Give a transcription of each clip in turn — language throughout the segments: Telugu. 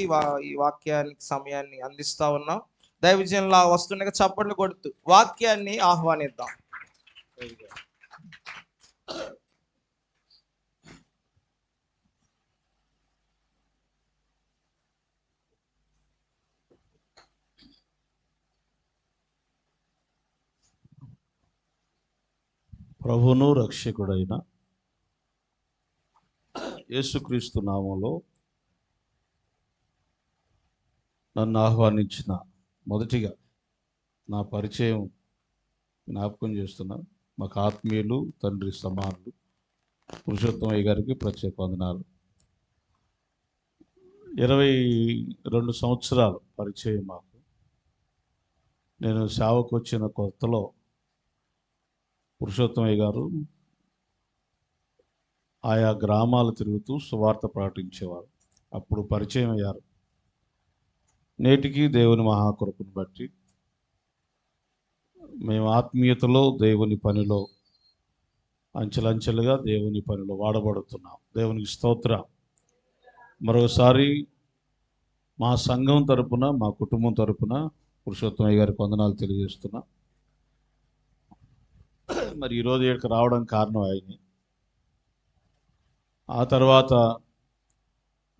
ఈ వాక్యానికి సమయాన్ని అందిస్తా ఉన్నాం. దైవజనులా వస్తుండగా చప్పట్లు కొడుతూ వాక్యాన్ని ఆహ్వానిద్దాం. ప్రభువును రక్షకుడైన యేసుక్రీస్తు నామంలో నన్ను ఆహ్వానించిన మొదటిగా నా పరిచయం జ్ఞాపకం చేస్తున్నా. మాకు ఆత్మీయులు, తండ్రి సమానులు పురుషోత్తమయ్య గారికి ప్రత్యేక వందనాలు. 22 సంవత్సరాలు పరిచయం మాకు. నేను సేవకు వచ్చిన కొత్తలో పురుషోత్తమయ్య గారు ఆయా గ్రామాలు తిరుగుతూ సువార్త ప్రకటించేవారు. అప్పుడు పరిచయం అయ్యారు. నేటికి దేవుని మహాకృపను బట్టి మేము ఆత్మీయతలో, దేవుని పనిలో అంచెలంచెలుగా దేవుని పనిలో వాడబడుతున్నాం. దేవునికి స్తోత్రం. మరోసారి మా సంఘం తరపున, మా కుటుంబం తరపున పురుషోత్తమయ్య గారికి వందనాలు తెలియజేస్తున్నా. మరి ఈరోజు ఇక్కడికి రావడం కారణం ఆయనే. ఆ తర్వాత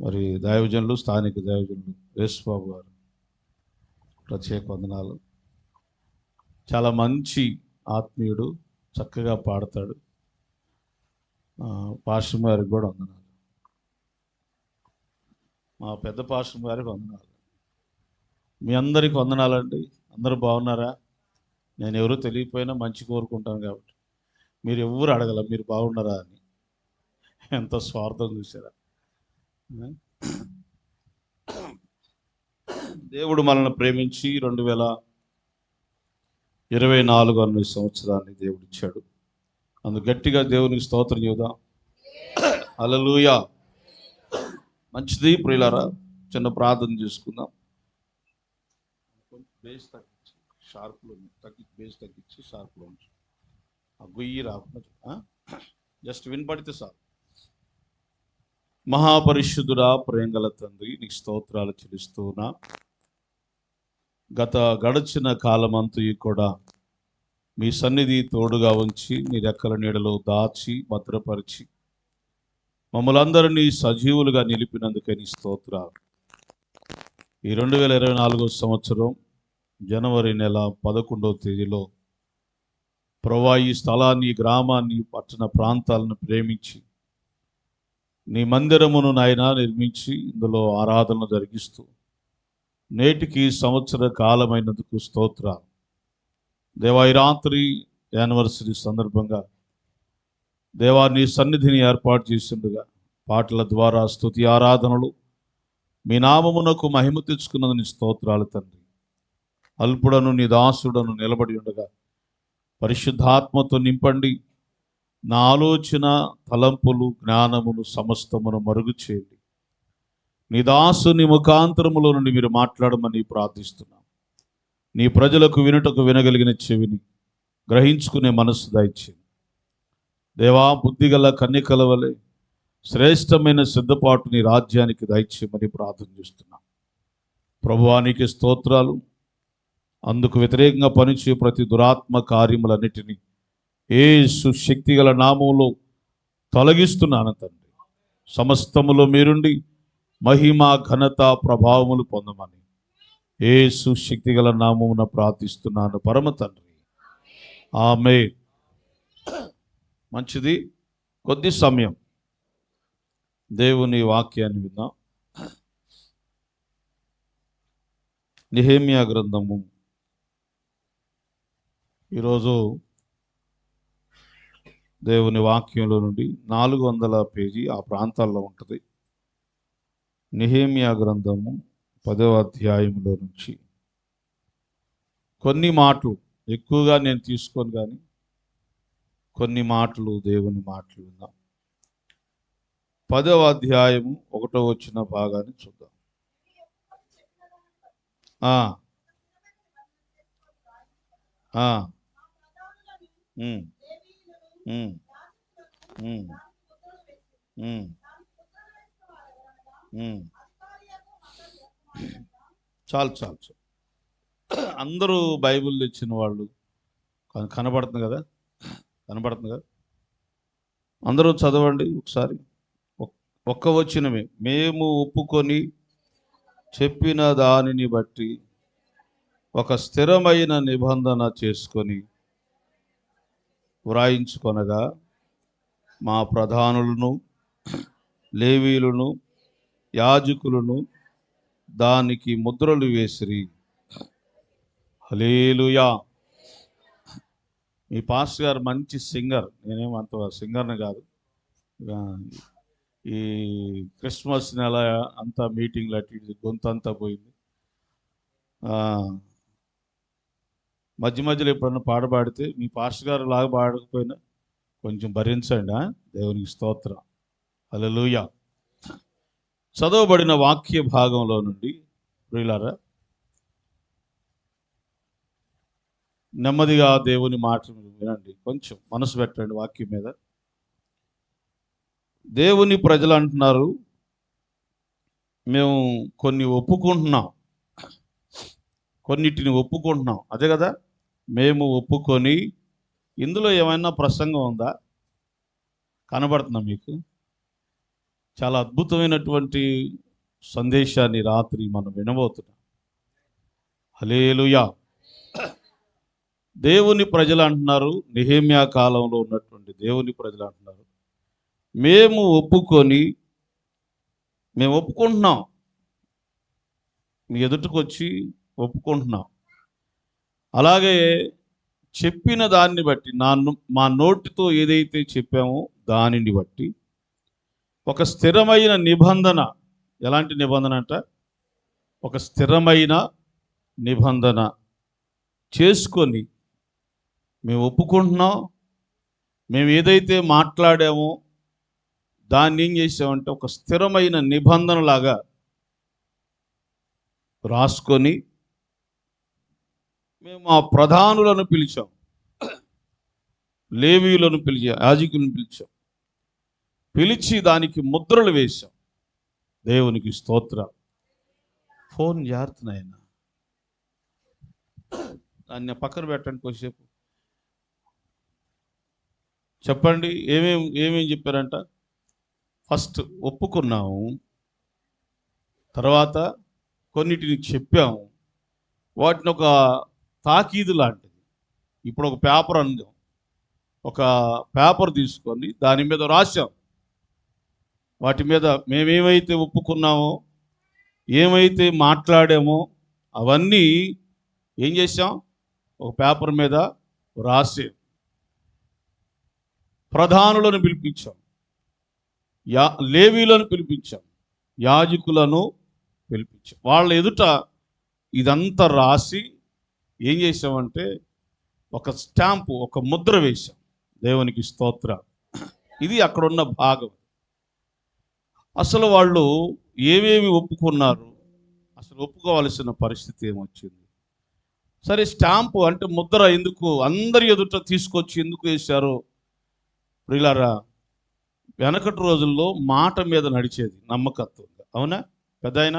మరి దైవజనులు, స్థానిక దైవజనులు యేసుబాబు గారు ప్రత్యేక వందనాలు. చాలా మంచి ఆత్మీయుడు, చక్కగా పాడతాడు. పాస్టర్ గారికి కూడా వందనాలు. మా పెద్ద పాస్టర్ గారికి వందనాలు. మీ అందరికి వందనాలండి. అందరూ బాగున్నారా? నేను ఎవరూ తెలియకపోయినా మంచి కోరుకుంటాను కాబట్టి మీరు ఎవరు అడగల మీరు బాగున్నారా అని. ఎంత స్వార్థం చూసారా? దేవుడు మనల్ని ప్రేమించి 2024 అనే సంవత్సరాన్ని దేవుడు ఇచ్చాడు. అందుకు గట్టిగా దేవునికి స్తోత్రం చెబుదాం. హల్లెలూయా. మంచిది ప్రియులారా, చిన్న ప్రార్థన చేసుకుందాం. బేస్ తగ్గించి షార్ప్లో బేస్ తగ్గించి షార్ప్లో ఉంచు. ఆ గొయ్యి రాకుండా జస్ట్ వినపడితే సార్. మహాపరిశుద్ధుడా, ప్రేమగల తండ్రి, నీకు స్తోత్రాలు చెల్లిస్తున్నా. గడిచిన కాలమంతయు కూడా మీ సన్నిధి తోడుగా ఉంచి నీ రెక్కల నీడలో దాచి భద్రపరిచి మమ్మల్ని అందరినీ సజీవులుగా నిలిపినందుకని స్తోత్రాలు. ఈ 2024 సంవత్సరం జనవరి నెల 11వ తేదీలో ప్రభువా, ఈ స్థలాన్ని, గ్రామాన్ని, పట్టణ ప్రాంతాలను ప్రేమించి నీ మందిరమును నాయన నిర్మించి ఇందులో ఆరాధన జరిగిస్తూ నేటికి సంవత్సర కాలమైనందుకు స్తోత్రాలు. దేవా, ఈ రాత్రి యానివర్సరీ సందర్భంగా దేవా నీ సన్నిధిని ఏర్పాటు చేసిండుగా పాటల ద్వారా స్తుతి ఆరాధనలు మీ నామమునకు మహిమ తెచ్చుకున్నది నీ స్తోత్రాలు తండ్రి. అల్పుడను నీ దాసుడను నిలబడి ఉండగా పరిశుద్ధాత్మతో నింపండి. నా ఆలోచన, తలంపులు, జ్ఞానమును సమస్తమును మరుగు చేయండి. నీ దాసుని ముఖాంతరములో నుండి మీరు మాట్లాడమని ప్రార్థిస్తున్నాం. నీ ప్రజలకు వినుటకు వినగలిగిన చెవిని, గ్రహించుకునే మనస్సు దయచేయండి. దేవా, బుద్ధిగల కన్యకల వలె శ్రేష్టమైన సిద్ధపాటు నీ రాజ్యానికి దయచేయమని ప్రార్థన చేస్తున్నాం. ప్రభువానికి స్తోత్రాలు. అందుకు వ్యతిరేకంగా పనిచే ప్రతి దురాత్మ కార్యములన్నిటినీ యేసు శక్తిగల నామములో తొలగిస్తున్నాను తండ్రి. సమస్తములో మీరుండి మహిమ, ఘనత, ప్రభావములు పొందమని యేసు శక్తిగల నామమున ప్రార్థిస్తున్నాను పరమ తండ్రి. ఆమేన్. మంచిది, కొద్ది సమయం దేవుని వాక్యాన్ని విందాం. నెహెమ్యా గ్రంథము ఈరోజు దేవుని వాక్యంలో నుండి 400 పేజీ ఆ ప్రాంతాల్లో ఉంటుంది. నెహెమ్యా గ్రంథము 10వ అధ్యాయంలో నుంచి కొన్ని మాటలు, ఎక్కువగా నేను తీసుకోను కానీ కొన్ని మాటలు, దేవుని మాటలు విందాం. 10వ అధ్యాయము 1వ వచ్చిన భాగాన్ని చూద్దాం. ఆ ఆ చాలు చాలు చాలు. అందరూ బైబిల్ తెచ్చిన వాళ్ళు కనబడుతుంది కదా, కనబడుతుంది కదా. అందరూ చదవండి ఒకసారి. ఒక్క వచనమే. మేము ఒప్పుకొని చెప్పిన దానిని బట్టి ఒక స్థిరమైన నిబంధన చేసుకొని వ్రాయించుకొనగా మా ప్రధానులను, లేవీయులను, యాజకులను దానికి ముద్రలు వేసిరి. హల్లెలూయా. మీ పాస్టర్ గారు మంచి సింగర్. నేనేమంత సింగర్ని కాదు. ఈ క్రిస్మస్ నెల అంతా మీటింగ్లు అటు ఇటు గొంతు అంతా పోయింది. మధ్య మధ్యలో ఎప్పుడన్నా పాడబడితే మీ పాస్టర్ గారు లాగా పాడకపోయినా కొంచెం భరించండి. దేవునికి స్తోత్రం. హల్లెలూయా. చదవబడిన వాక్య భాగంలో నుండి ప్రియులారా, నెమ్మదిగా దేవుని మాట వినండి, కొంచెం మనసు పెట్టండి వాక్యం మీద. దేవుని ప్రజలు అంటున్నారు, మేము కొన్ని ఒప్పుకుంటున్నాం, కొన్నిటిని ఒప్పుకుంటున్నాం. అదే కదా, మేము ఒప్పుకొని. ఇందులో ఏమైనా ప్రసంగం ఉందా? కనబడుతుందా మీకు? చాలా అద్భుతమైనటువంటి సందేశాన్ని రాత్రి మనం వినబోతున్నాం. హల్లెలూయా. దేవుని ప్రజలు అంటున్నారు, నెహెమ్యా కాలంలో ఉన్నటువంటి దేవుని ప్రజలు అంటున్నారు, మేము ఒప్పుకుంటున్నాం. మీ ఎదుటికి వచ్చి ఒప్పుకుంటున్నాం. అలాగే చెప్పిన దాన్ని బట్టి, మా నోటితో ఏదైతే చెప్పామో దానిని బట్టి ఒక స్థిరమైన నిబంధన. ఎలాంటి నిబంధన అంట? ఒక స్థిరమైన నిబంధన చేసుకొని మేము ఒప్పుకుంటున్నాం. మేము ఏదైతే మాట్లాడామో దాన్ని ఏం చేసామంటే ఒక స్థిరమైన నిబంధనలాగా రాసుకొని మేము ఆ ప్రధానులను పిలిచాం, లేవీయులను పిలిచాం, యాజకులను పిలిచాం, పిలిచి దానికి ముద్రలు వేశాం. దేవునికి స్తోత్రం. ఫోన్ జారుతున్నాయన, దాన్ని పక్కన పెట్టండి కొద్దిసేపు. చెప్పండి, ఏమేం చెప్పారంట? ఫస్ట్ ఒప్పుకున్నాము, తర్వాత కొన్నిటిని చెప్పాము, వాటిని ఒక తాకీదు లాంటిది. ఇప్పుడు ఒక పేపర్ అందాం, ఒక పేపర్ తీసుకొని దాని మీద రాశాం. వాటి మీద మేమేమైతే ఒప్పుకున్నామో, ఏమైతే మాట్లాడామో అవన్నీ ఏం చేశాం? ఒక పేపర్ మీద రాసి ప్రధానులను పిలిపించాం, లేవీలను పిలిపించాం, యాజకులను పిలిపించాం. వాళ్ళ ఎదుట ఇదంతా రాసి ఏం చేసామంటే ఒక స్టాంపు, ఒక ముద్ర వేశాం. దేవునికి స్తోత్రం. ఇది అక్కడున్న భాగం. అసలు వాళ్ళు ఏమేమి ఒప్పుకున్నారు, అసలు ఒప్పుకోవాల్సిన పరిస్థితి ఏమొచ్చింది? సరే, స్టాంపు అంటే ముద్ర ఎందుకు అందరి ఎదుట తీసుకొచ్చి ఎందుకు వేశారు? ప్రియులారా, వెనకటి రోజుల్లో మాట మీద నడిచేది నమ్మకత్వంగా. అవునా? పెద్ద ఆయన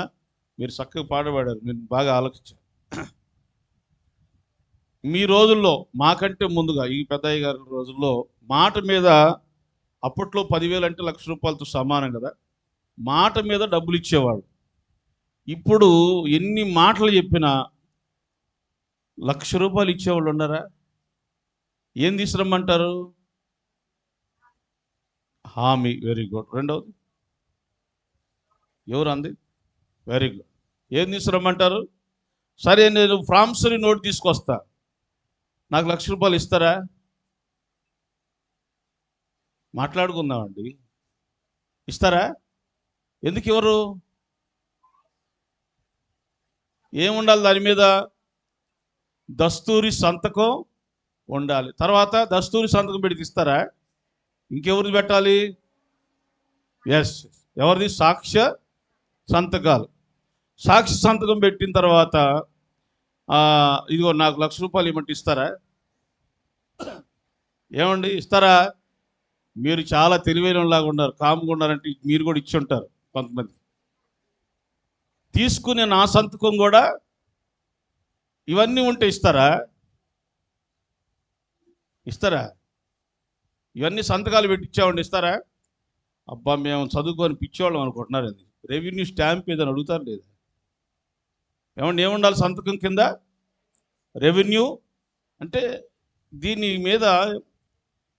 మీరు చక్కగా పాడబడారు, మీరు బాగా ఆలోచించారు. మీ రోజుల్లో మాకంటే ముందుగా ఈ పెద్దయ్య గారి రోజుల్లో మాట మీద, అప్పట్లో 10,000 అంటే ₹1,00,000తో సమానం కదా, మాట మీద డబ్బులు ఇచ్చేవాడు. ఇప్పుడు ఎన్ని మాటలు చెప్పినా ₹1,00,000 ఇచ్చేవాళ్ళు ఉన్నారా? ఏం తీసుకురమ్మంటారు? హామీ. Very good. రెండవది ఎవరు అంది? Very good. ఏం తీసుకురమ్మంటారు? సరే, నేను ప్రామిసరీ నోట్ తీసుకొస్తా, నాకు ₹1,00,000 ఇస్తారా? మాట్లాడుకుందామండి. ఇస్తారా? ఎందుకు ఇవ్వరు? ఏముండాలి దాని మీద? దస్తూరి సంతకం ఉండాలి. తర్వాత దస్తూరి సంతకం పెడితే ఇస్తారా? ఇంకెవరిది పెట్టాలి? ఎస్, ఎవరిది? సాక్ష్య సంతకాలు. సాక్షి సంతకం పెట్టిన తర్వాత ఇదిగో నాకు ₹1,00,000 ఇవ్వమంటే ఇస్తారా? ఏమండి, ఇస్తారా? మీరు చాలా తెలివైన లాగా ఉన్నారు, కామ్గా ఉన్నారంటే మీరు కూడా ఇచ్చి ఉంటారు కొంతమంది. తీసుకునే నా సంతకం కూడా ఇవన్నీ ఉంటే ఇస్తారా? ఇస్తారా? ఇవన్నీ సంతకాలు పెట్టించామండి, ఇస్తారా? అబ్బా మేము చదువుకొని పిచ్చేవాళ్ళం అనుకుంటున్నారు. అది రెవెన్యూ స్టాంప్ ఏదని అడుగుతారు లేదా? ఏమండి ఏముండాలి సంతకం కింద? రెవెన్యూ అంటే దీని మీద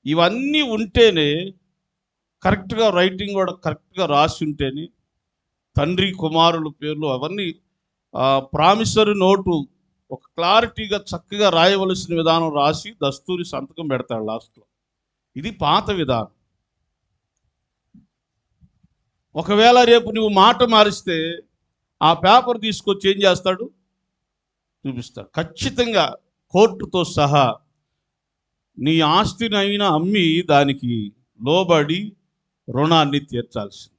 ఇవన్నీ ఉంటేనే, కరెక్ట్గా రైటింగ్ కూడా కరెక్ట్గా రాసి ఉంటేనే తండ్రి కుమారుల పేర్లు అవన్నీ ప్రామిసరీ నోటు ఒక క్లారిటీగా చక్కగా రాయవలసిన విధానం రాసి దస్తూరి సంతకం పెడతాడు లాస్ట్లో. ఇది పాత విధానం. ఒకవేళ రేపు నువ్వు మాట మారిస్తే ఆ పేపర్ తీసుకొచ్చి ఏం చేస్తాడు? చూపిస్తాడు. ఖచ్చితంగా కోర్టుతో సహా నీ ఆస్తిని అయినా అమ్మి దానికి లోబడి రుణాన్ని తీర్చాల్సింది.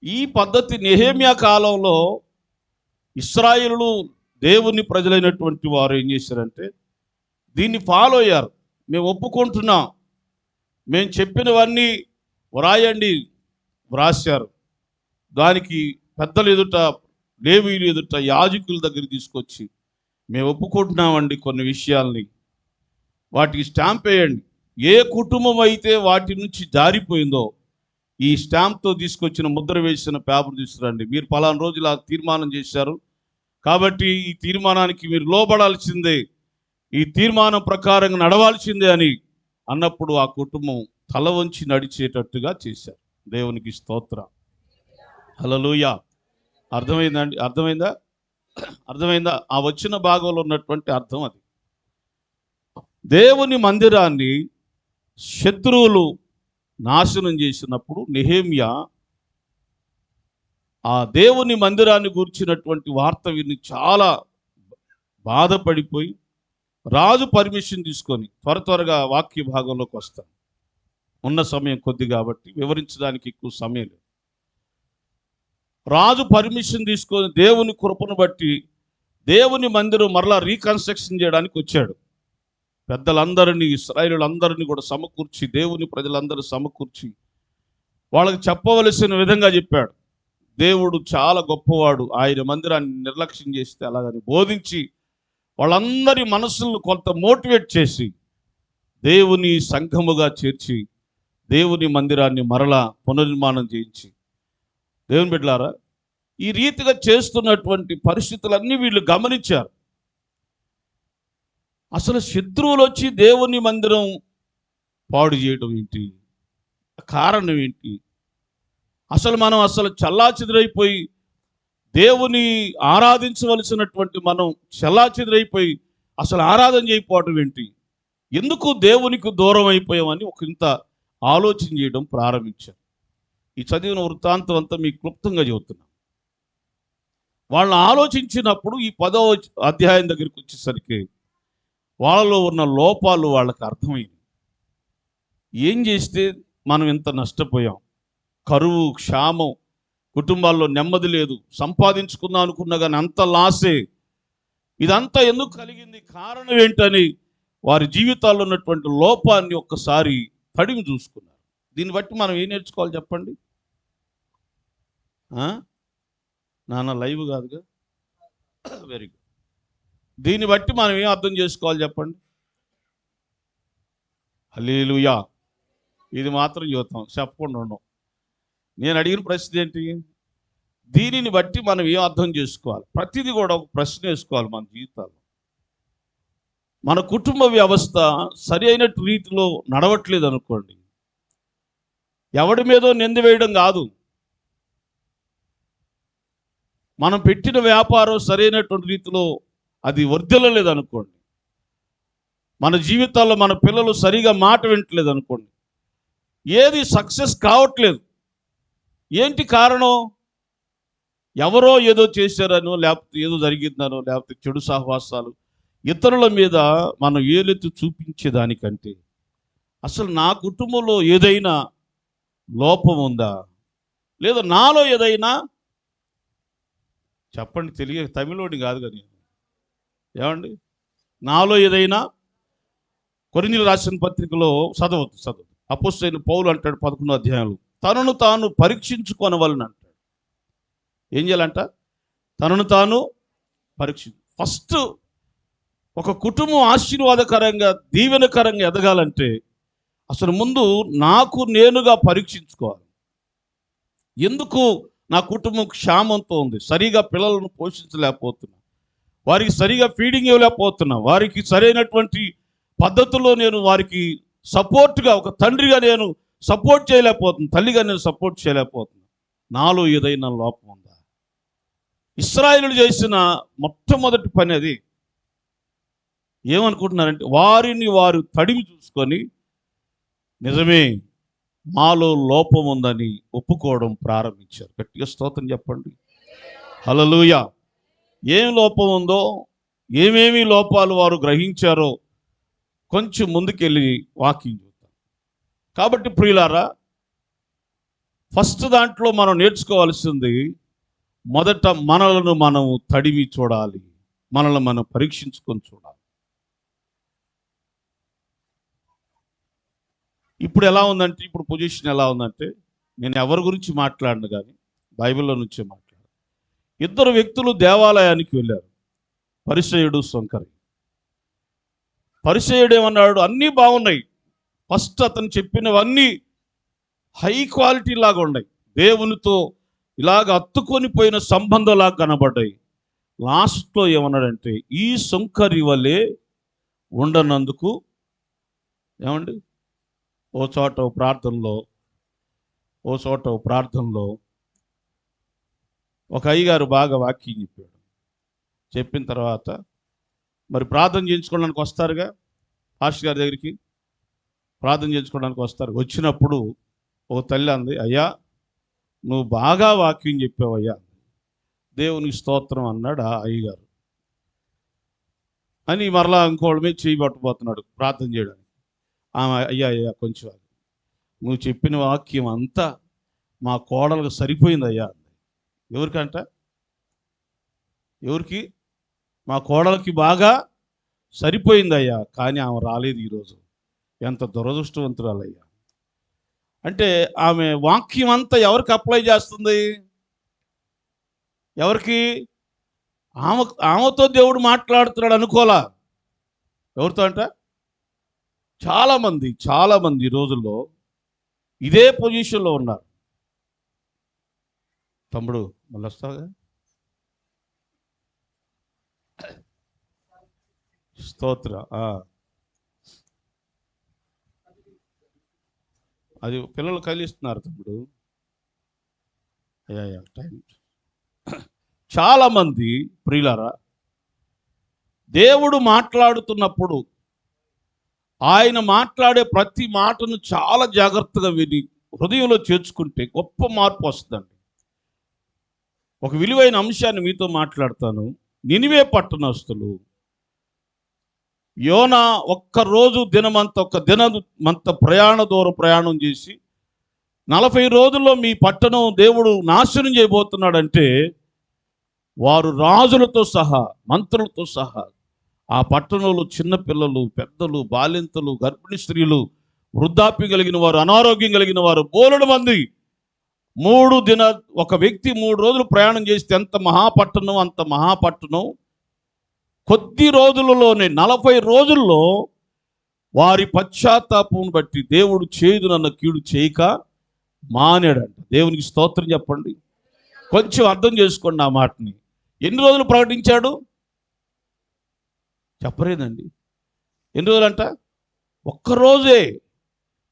ఈ పద్ధతి నెహెమ్యా కాలంలో ఇశ్రాయేలు దేవుని ప్రజలైనటువంటి వారు ఏం చేశారంటే దీన్ని ఫాలో అయ్యారు. మేము ఒప్పుకుంటున్నాం, మేము చెప్పినవన్నీ వ్రాయండి, వ్రాశారు. దానికి పెద్దలు ఎదుట, లేవీయులు ఎదుట, యాజకుల దగ్గర తీసుకొచ్చి మేము ఒప్పుకుంటున్నామండి కొన్ని విషయాల్ని, వాటికి స్టాంప్ వేయండి. ఏ కుటుంబం అయితే వాటి నుంచి జారిపోయిందో ఈ స్టాంప్తో తీసుకొచ్చిన ముద్ర వేసిన పేపర్ తీసుకురండి. మీరు పలానా రోజులు ఆ తీర్మానం చేశారు కాబట్టి ఈ తీర్మానానికి మీరు లోబడాల్సిందే, ఈ తీర్మానం ప్రకారంగా నడవాల్సిందే అని అన్నప్పుడు ఆ కుటుంబం తల వంచి నడిచేటట్టుగా చేశారు. దేవునికి స్తోత్రం. హల్లెలూయా. అర్థమైందండి? అర్థమైందా? ఆ వచ్చిన భాగంలో ఉన్నటువంటి అర్థం అది. దేవుని మందిరాన్ని శత్రువులు నాశనం చేసినప్పుడు నెహెమ్యా ఆ దేవుని మందిరాన్ని గూర్చినటువంటి వార్త విని చాలా బాధపడిపోయి రాజు పర్మిషన్ తీసుకొని త్వరగా వాక్య భాగంలోకి వస్తాను. ఉన్న సమయం కొద్ది కాబట్టి వివరించడానికి ఎక్కువ సమయం లేదు. రాజు పర్మిషన్ తీసుకొని దేవుని కృపను బట్టి దేవుని మందిరం మరలా రీకన్స్ట్రక్షన్ చేయడానికి వచ్చాడు. పెద్దలందరినీ, ఇశ్రాయేలులందరినీ కూడా సమకూర్చి, దేవుని ప్రజలందరూ సమకూర్చి వాళ్ళకి చెప్పవలసిన విధంగా చెప్పాడు. దేవుడు చాలా గొప్పవాడు, ఆయన మందిరాన్ని నిర్లక్ష్యం చేస్తే అలాగని బోధించి వాళ్ళందరి మనసులను కొంత మోటివేట్ చేసి దేవుని సంఘముగా చేర్చి దేవుని మందిరాన్ని మరలా పునర్నిర్మాణం చేయించి, దేవుని బిడ్డలారా, ఈ రీతిగా చేస్తున్నటువంటి పరిస్థితులన్నీ వీళ్ళు గమనించారు. అసలు శత్రువులు వచ్చి దేవుని మందిరం పాడు చేయడం ఏంటి? కారణం ఏంటి? మనం చల్లాచెదురైపోయి దేవుని ఆరాధించవలసినటువంటి మనం చల్లాచెదురైపోయి అసలు ఆరాధన చేయకపోవడం ఏంటి? ఎందుకు దేవునికి దూరం అయిపోయామని ఒక ఇంత ఆలోచన చేయడం ప్రారంభించారు. ఈ చదివిన వృత్తాంతం అంతా మీకు క్లుప్తంగా చెబుతున్నాను. వాళ్ళు ఆలోచించినప్పుడు ఈ 10వ అధ్యాయం దగ్గరికి వచ్చేసరికి వాళ్ళలో ఉన్న లోపాలు వాళ్ళకి అర్థమైంది. ఏం చేస్తే మనం ఇంత నష్టపోయాం? కరువు, క్షామం, కుటుంబాల్లో నెమ్మది లేదు, సంపాదించుకుందాం అనుకున్నా కానీ అంత లాసే. ఇదంతా ఎందుకు కలిగింది? కారణం ఏంటని వారి జీవితాల్లో ఉన్నటువంటి లోపాన్ని ఒక్కసారి తడిమి చూసుకున్నారు. దీన్ని బట్టి మనం ఏం నేర్చుకోవాలి చెప్పండి? నాన్న లైవ్ కాదుగా, వెరీ గుడ్. దీన్ని బట్టి మనం ఏం అర్థం చేసుకోవాలి చెప్పండి? హల్లెలూయా. ఇది మాత్రం చూద్దాం, చెప్పకుండా ఉన్నాం. నేను అడిగిన ప్రశ్న ఏంటి? దీనిని బట్టి మనం ఏం అర్థం చేసుకోవాలి? ప్రతిదీ కూడా ఒక ప్రశ్న వేసుకోవాలి మన జీవితాల్లో. మన కుటుంబ వ్యవస్థ సరి అయిన రీతిలో నడవట్లేదు అనుకోండి, ఎవడి మీదో నింద వేయడం కాదు, మనం పెట్టిన వ్యాపారం సరైనటువంటి రీతిలో అది వర్ధిల్లలేదు అనుకోండి, మన జీవితాల్లో మన పిల్లలు సరిగా మాట వింటలేదు అనుకోండి, ఏది సక్సెస్ కావట్లేదు. ఏంటి కారణం? ఎవరో ఏదో చేశారనో, లేకపోతే ఏదో జరిగిందనో, లేకపోతే చెడు సహవాసాలు, ఇతరుల మీద మనం ఏలెత్తి చూపించేదానికంటే అసలు నా కుటుంబంలో ఏదైనా లోపం ఉందా, లేదా నాలో ఏదైనా, చెప్పండి, తెలియ తమిళోడి కాదు కానీ ఏమండి, నాలో ఏదైనా, కొరింథీయులకు రాసిన పత్రికలో చదవద్దు. అపోస్తలుడైన పౌలు అంటాడు 11వ అధ్యాయంలో, తనను తాను పరీక్షించుకొనవలెను అంటాడు. ఏం చేయాలంట? తనను తాను ఫస్ట్ ఒక కుటుంబం ఆశీర్వాదకరంగా దీవెనకరంగా ఎదగాలంటే అసలు ముందు నాకు నేనుగా పరీక్షించుకోవాలి. ఎందుకు నా కుటుంబం క్షామంతో ఉంది? సరిగా పిల్లలను పోషించలేకపోతున్నా, వారికి సరిగా ఫీడింగ్ ఇవ్వలేకపోతున్నా, వారికి సరైనటువంటి పద్ధతుల్లో నేను వారికి సపోర్ట్గా ఒక తండ్రిగా నేను సపోర్ట్ చేయలేకపోతున్నా, తల్లిగా నేను సపోర్ట్ చేయలేకపోతున్నా. నాలో ఏదైనా లోపం ఉందా? ఇశ్రాయేలు చేసిన మొట్టమొదటి పని అది. ఏమనుకుంటున్నారంటే వారిని వారు తడిమి చూసుకొని నిజమే మాలో లోపం ఉందని ఒప్పుకోవడం ప్రారంభించారు. గట్టిగా స్తోత్రం చెప్పండి. హల్లెలూయా. ఏం లోపం ఉందో, ఏమేమి లోపాలు వారు గ్రహించారో కొంచెం ముందుకెళ్ళి వాకింగ్ చూద్దాం. కాబట్టి ప్రియులారా, ఫస్ట్ దాంట్లో మనం నేర్చుకోవాల్సింది మొదట మనలను మనం తడిమి చూడాలి, మనల్ని మనం పరీక్షించుకొని చూడాలి. ఇప్పుడు ఎలా ఉందంటే, ఇప్పుడు పొజిషన్ ఎలా ఉందంటే, నేను ఎవరి గురించి మాట్లాడను కానీ బైబిల్లో నుంచే మాట్లాడాను. ఇద్దరు వ్యక్తులు దేవాలయానికి వెళ్ళారు, పరిసయ్యుడు సొంకరి. పరిసయ్యుడు ఏమన్నాడు? అన్నీ బాగున్నాయి, ఫస్ట్ అతను చెప్పినవన్నీ హై క్వాలిటీ లాగా ఉన్నాయి, దేవునితో ఇలాగ అత్తుకొని పోయిన సంబంధంలాగా కనబడ్డాయి. లాస్ట్లో ఏమన్నాడంటే, ఈ సొంకరి వలె ఉండనందుకు ఏమండి ఓ చోట ప్రార్థనలో ఒక అయ్యగారు బాగా వాక్యం చెప్పాడు. చెప్పిన తర్వాత మరి ప్రార్థన చేయించుకోవడానికి వస్తారుగా, పాస్టర్ గారి దగ్గరికి ప్రార్థన చేయించుకోవడానికి వస్తారు. వచ్చినప్పుడు ఓ తల్లి అంది, అయ్యా నువ్వు బాగా వాక్యం చెప్పావయ్యా, దేవునికి స్తోత్రం అన్నాడు ఆ అయ్యగారు. అని మరలా ఇంకోళ్ళ మీద చేయి పట్టుకుపోతున్నాడు ప్రార్థన చేయడానికి. అయ్యా కొంచెం నువ్వు చెప్పిన వాక్యం అంతా మా కోడలకు సరిపోయింది అయ్యా. ఎవరికి? మా కోడలకి బాగా సరిపోయిందయ్యా, కానీ ఆమె రాలేదు ఈరోజు. ఎంత దురదృష్టవంతురాలయ్యా. అంటే ఆమె వాక్యం అంతా ఎవరికి అప్లై చేస్తుంది? ఎవరికి? ఆమెతో దేవుడు మాట్లాడుతున్నాడు అనుకోలా. ఎవరితో అంట? చాలామంది ఈ రోజుల్లో ఇదే పొజిషన్లో ఉన్నారు. తమ్ముడు మళ్ళీ వస్తావుగా, స్తోత్ర. అది పిల్లలు కలిస్తున్నారు తమ్ముడు. టైం. చాలామంది ప్రియులారా, దేవుడు మాట్లాడుతున్నప్పుడు ఆయన మాట్లాడే ప్రతి మాటను చాలా జాగ్రత్తగా విని హృదయంలో చేర్చుకుంటే గొప్ప మార్పు వస్తుందండి. ఒక విలువైన అంశాన్ని మీతో మాట్లాడతాను. నినివే పట్టణస్తులు యోనా ఒక్క దినమంత ప్రయాణం చేసి 40 రోజుల్లో మీ పట్టణం దేవుడు నాశనం చేయబోతున్నాడంటే వారు రాజులతో సహా మంత్రులతో సహా ఆ పట్టణంలో చిన్నపిల్లలు, పెద్దలు, బాలింతలు, గర్భిణీ స్త్రీలు, వృద్ధాప్యం కలిగిన వారు, అనారోగ్యం కలిగిన వారు బోలెడు మంది ఒక వ్యక్తి 3 రోజులు ప్రయాణం చేస్తే అంత మహాపట్టణం కొద్ది రోజులలోనే 40 రోజుల్లో వారి పశ్చాత్తాపం బట్టి దేవుడు చేయుదునన్న కీడు చేయక మానేడంట. దేవునికి స్తోత్రం చెప్పండి. కొంచెం అర్థం చేసుకోండి ఆ మాటని. ఎన్ని రోజులు ప్రకటించాడు చెప్పలేదండి. ఎన్ని రోజులంట? ఒక్కరోజే.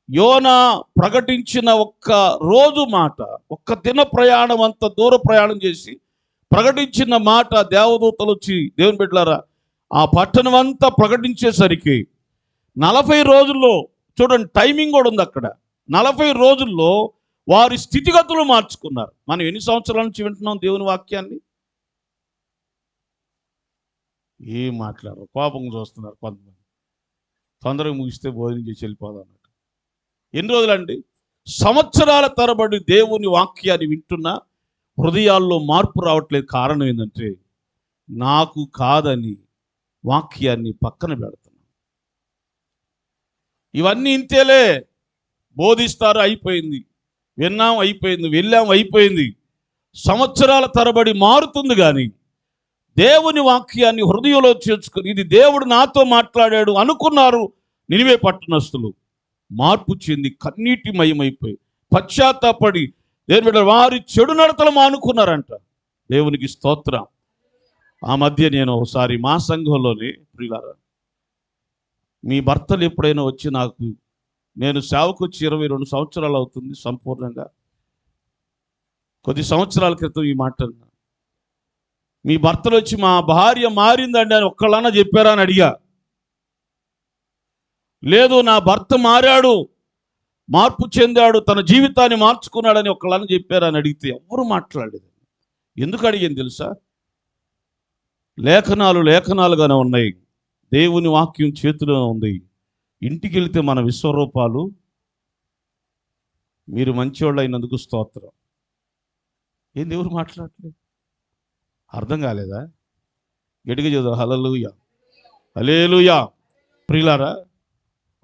యోనా ప్రకటించిన ఒక్క రోజు మాట, ఒక్క దిన ప్రయాణం, అంత దూర ప్రయాణం చేసి ప్రకటించిన మాట దేవదూతలు వచ్చి, దేవుని బిడ్డలారా, ఆ పట్టణం అంతా ప్రకటించేసరికి 40 రోజుల్లో, చూడండి టైమింగ్ కూడా ఉంది అక్కడ, 40 రోజుల్లో వారి స్థితిగతులు మార్చుకున్నారు. మనం ఎన్ని సంవత్సరాల నుంచి వింటున్నాం దేవుని వాక్యాన్ని? ఏం మాట్లాడరు, కోపం చూస్తున్నారు కొంతమంది. తొందరగా ముగిస్తే భోజనం చేసి వెళ్ళిపోదాం అన్నట్టు. ఎన్ని రోజులండి? సంవత్సరాల తరబడి దేవుని వాక్యాన్ని వింటున్నా హృదయాల్లో మార్పు రావట్లేదు. కారణం ఏంటంటే నాకు కాదని వాక్యాన్ని పక్కన పెడుతున్నాం. ఇవన్నీ ఇంతేలే, బోధిస్తారు అయిపోయింది, విన్నాం అయిపోయింది, వెళ్ళాం అయిపోయింది. సంవత్సరాల తరబడి మారుతుంది కానీ దేవుని వాక్యాన్ని హృదయంలో చేర్చుకుని ఇది దేవుడు నాతో మాట్లాడాడు అనుకున్నారు నినివే పట్టణస్థులు. మార్పు చెంది కన్నీటిమయమైపోయి పశ్చాత్తాపడి దేవుని బిడ్డలారా వారి చెడు నడతలు మానుకున్నారంట. దేవునికి స్తోత్రం. ఆ మధ్య నేను ఒకసారి మా సంఘంలోనే, ప్రియులారా, మీ భర్తలు ఎప్పుడైనా వచ్చి నాకు, నేను సేవకు వచ్చి 22 సంవత్సరాలు అవుతుంది సంపూర్ణంగా, కొద్ది సంవత్సరాల క్రితం ఈ మాట అన్నా. మీ భర్తలు వచ్చి మా భార్య మారిందండి అని ఒక్కళ్ళన్నా చెప్పారా అని అడిగా. లేదు, నా భర్త మారాడు, మార్పు చెందాడు, తన జీవితాన్ని మార్చుకున్నాడని ఒక్కళ్ళని చెప్పారా అని అడిగితే ఎవరు మాట్లాడలేదు. ఎందుకు అడిగాను తెలుసా? లేఖనాలుగానే ఉన్నాయి, దేవుని వాక్యం చేతిలో ఉంది. ఇంటికి వెళితే మన విశ్వరూపాలు, మీరు మంచివాళ్ళు అయినందుకు స్తోత్రం. ఏంది ఎవరు మాట్లాడలేదు? అర్థం కాలేదా? గట్టిగా చదువు, హల్లెలూయా హల్లెలూయా. ప్రియులారా,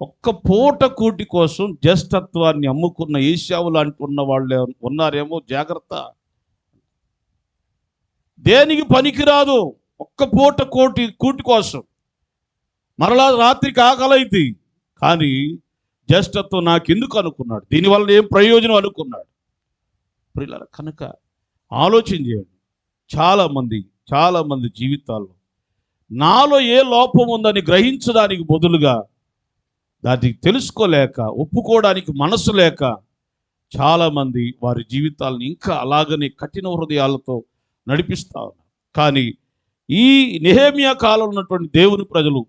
ఒక్క పూట కూటి కోసం జ్యేష్ఠత్వాన్ని అమ్ముకున్న ఏశావులు అంటున్న వాళ్ళే ఉన్నారేమో, జాగ్రత్త. దేనికి పనికిరాదు, ఒక్క పూట కూటి కోసం. మరలా రాత్రికి ఆకలైంది, కానీ జ్యేష్ఠత్వం నాకెందుకు అనుకున్నాడు, దీనివల్ల ఏం ప్రయోజనం అనుకున్నాడు. ప్రియులారా, కనుక ఆలోచన చేయండి. చాలామంది జీవితాల్లో నాలో ఏ లోపం ఉందని గ్రహించడానికి బదులుగా దాన్ని తెలుసుకోలేక, ఒప్పుకోవడానికి మనసు లేక చాలామంది వారి జీవితాలను ఇంకా అలాగనే కఠిన హృదయాలతో నడిపిస్తా ఉన్నారు. కానీ ఈ నెహెమ్యా కాలంలో ఉన్నటువంటి దేవుని ప్రజలు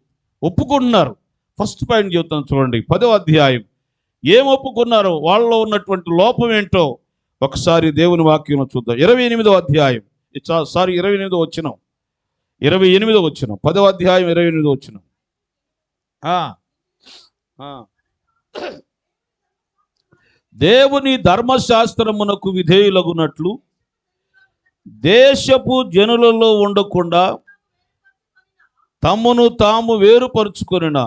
ఒప్పుకుంటున్నారు. ఫస్ట్ పాయింట్ చెబుతాను చూడండి, 10వ అధ్యాయం. ఏం ఒప్పుకున్నారో, వాళ్ళలో ఉన్నటువంటి లోపం ఏంటో ఒకసారి దేవుని వాక్యంలో చూద్దాం. 28వ అధ్యాయం, 28వ వచనం, 28వ వచనం, 10వ అధ్యాయం 28వ వచనం. దేవుని ధర్మశాస్త్రమునకు విధేయులగునట్లు దేశపు జనులలో ఉండకుండా తమ్మును తాము వేరుపరుచుకొనిన,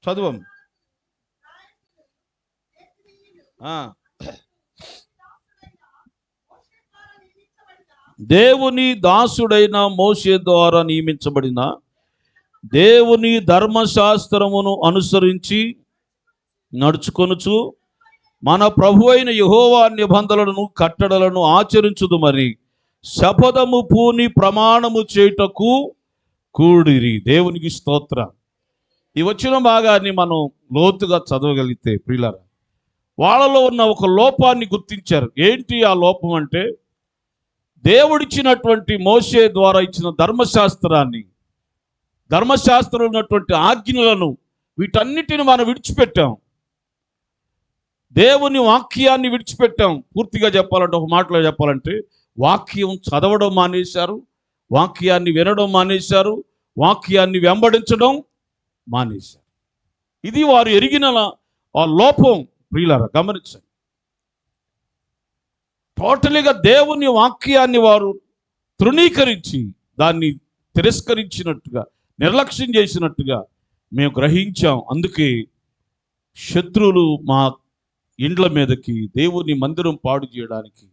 చదువం, దేవుని దాసుడైన మోషే ద్వారా నియమించబడిన దేవుని ధర్మశాస్త్రమును అనుసరించి నడుచుకొనుచు మన ప్రభు అయిన యెహోవా నిబంధనలను కట్టడలను ఆచరించుదు. మరి శపథము పూని ప్రమాణము చేయుటకు కూడిరి. దేవునికి స్తోత్రం. ఈ వచ్చిన భాగాన్ని మనం లోతుగా చదవగలిగితే ప్రియులారా, వాళ్ళలో ఉన్న ఒక లోపాన్ని గుర్తించారు. ఏంటి ఆ లోపం అంటే, దేవుడిచ్చినటువంటి మోషే ద్వారా ఇచ్చిన ధర్మశాస్త్రంలో ఉన్నటువంటి ఆజ్ఞలను, వీటన్నిటిని మనం విడిచిపెట్టాం. దేవుని వాక్యాన్ని విడిచిపెట్టాం. పూర్తిగా చెప్పాలంటే, ఒక మాటలో చెప్పాలంటే, వాక్యం చదవడం మానేశారు, వాక్యాన్ని వినడం మానేశారు, వాక్యాన్ని వెంబడించడం మానేశారు. ఇది వారు ఎరిగిన ఆ లోపం. ప్రియులారా, గమనించండి. టోటలీగా దేవుని వాక్యాన్ని వారు తృణీకరించి, దాన్ని తిరస్కరించినట్టుగా, నిర్లక్ష్యం చేసినట్టుగా మేము గ్రహించాం. అందుకే శత్రువులు మా ఇండ్ల మీదకి, దేవుని మందిరం పాడు చేయడానికి,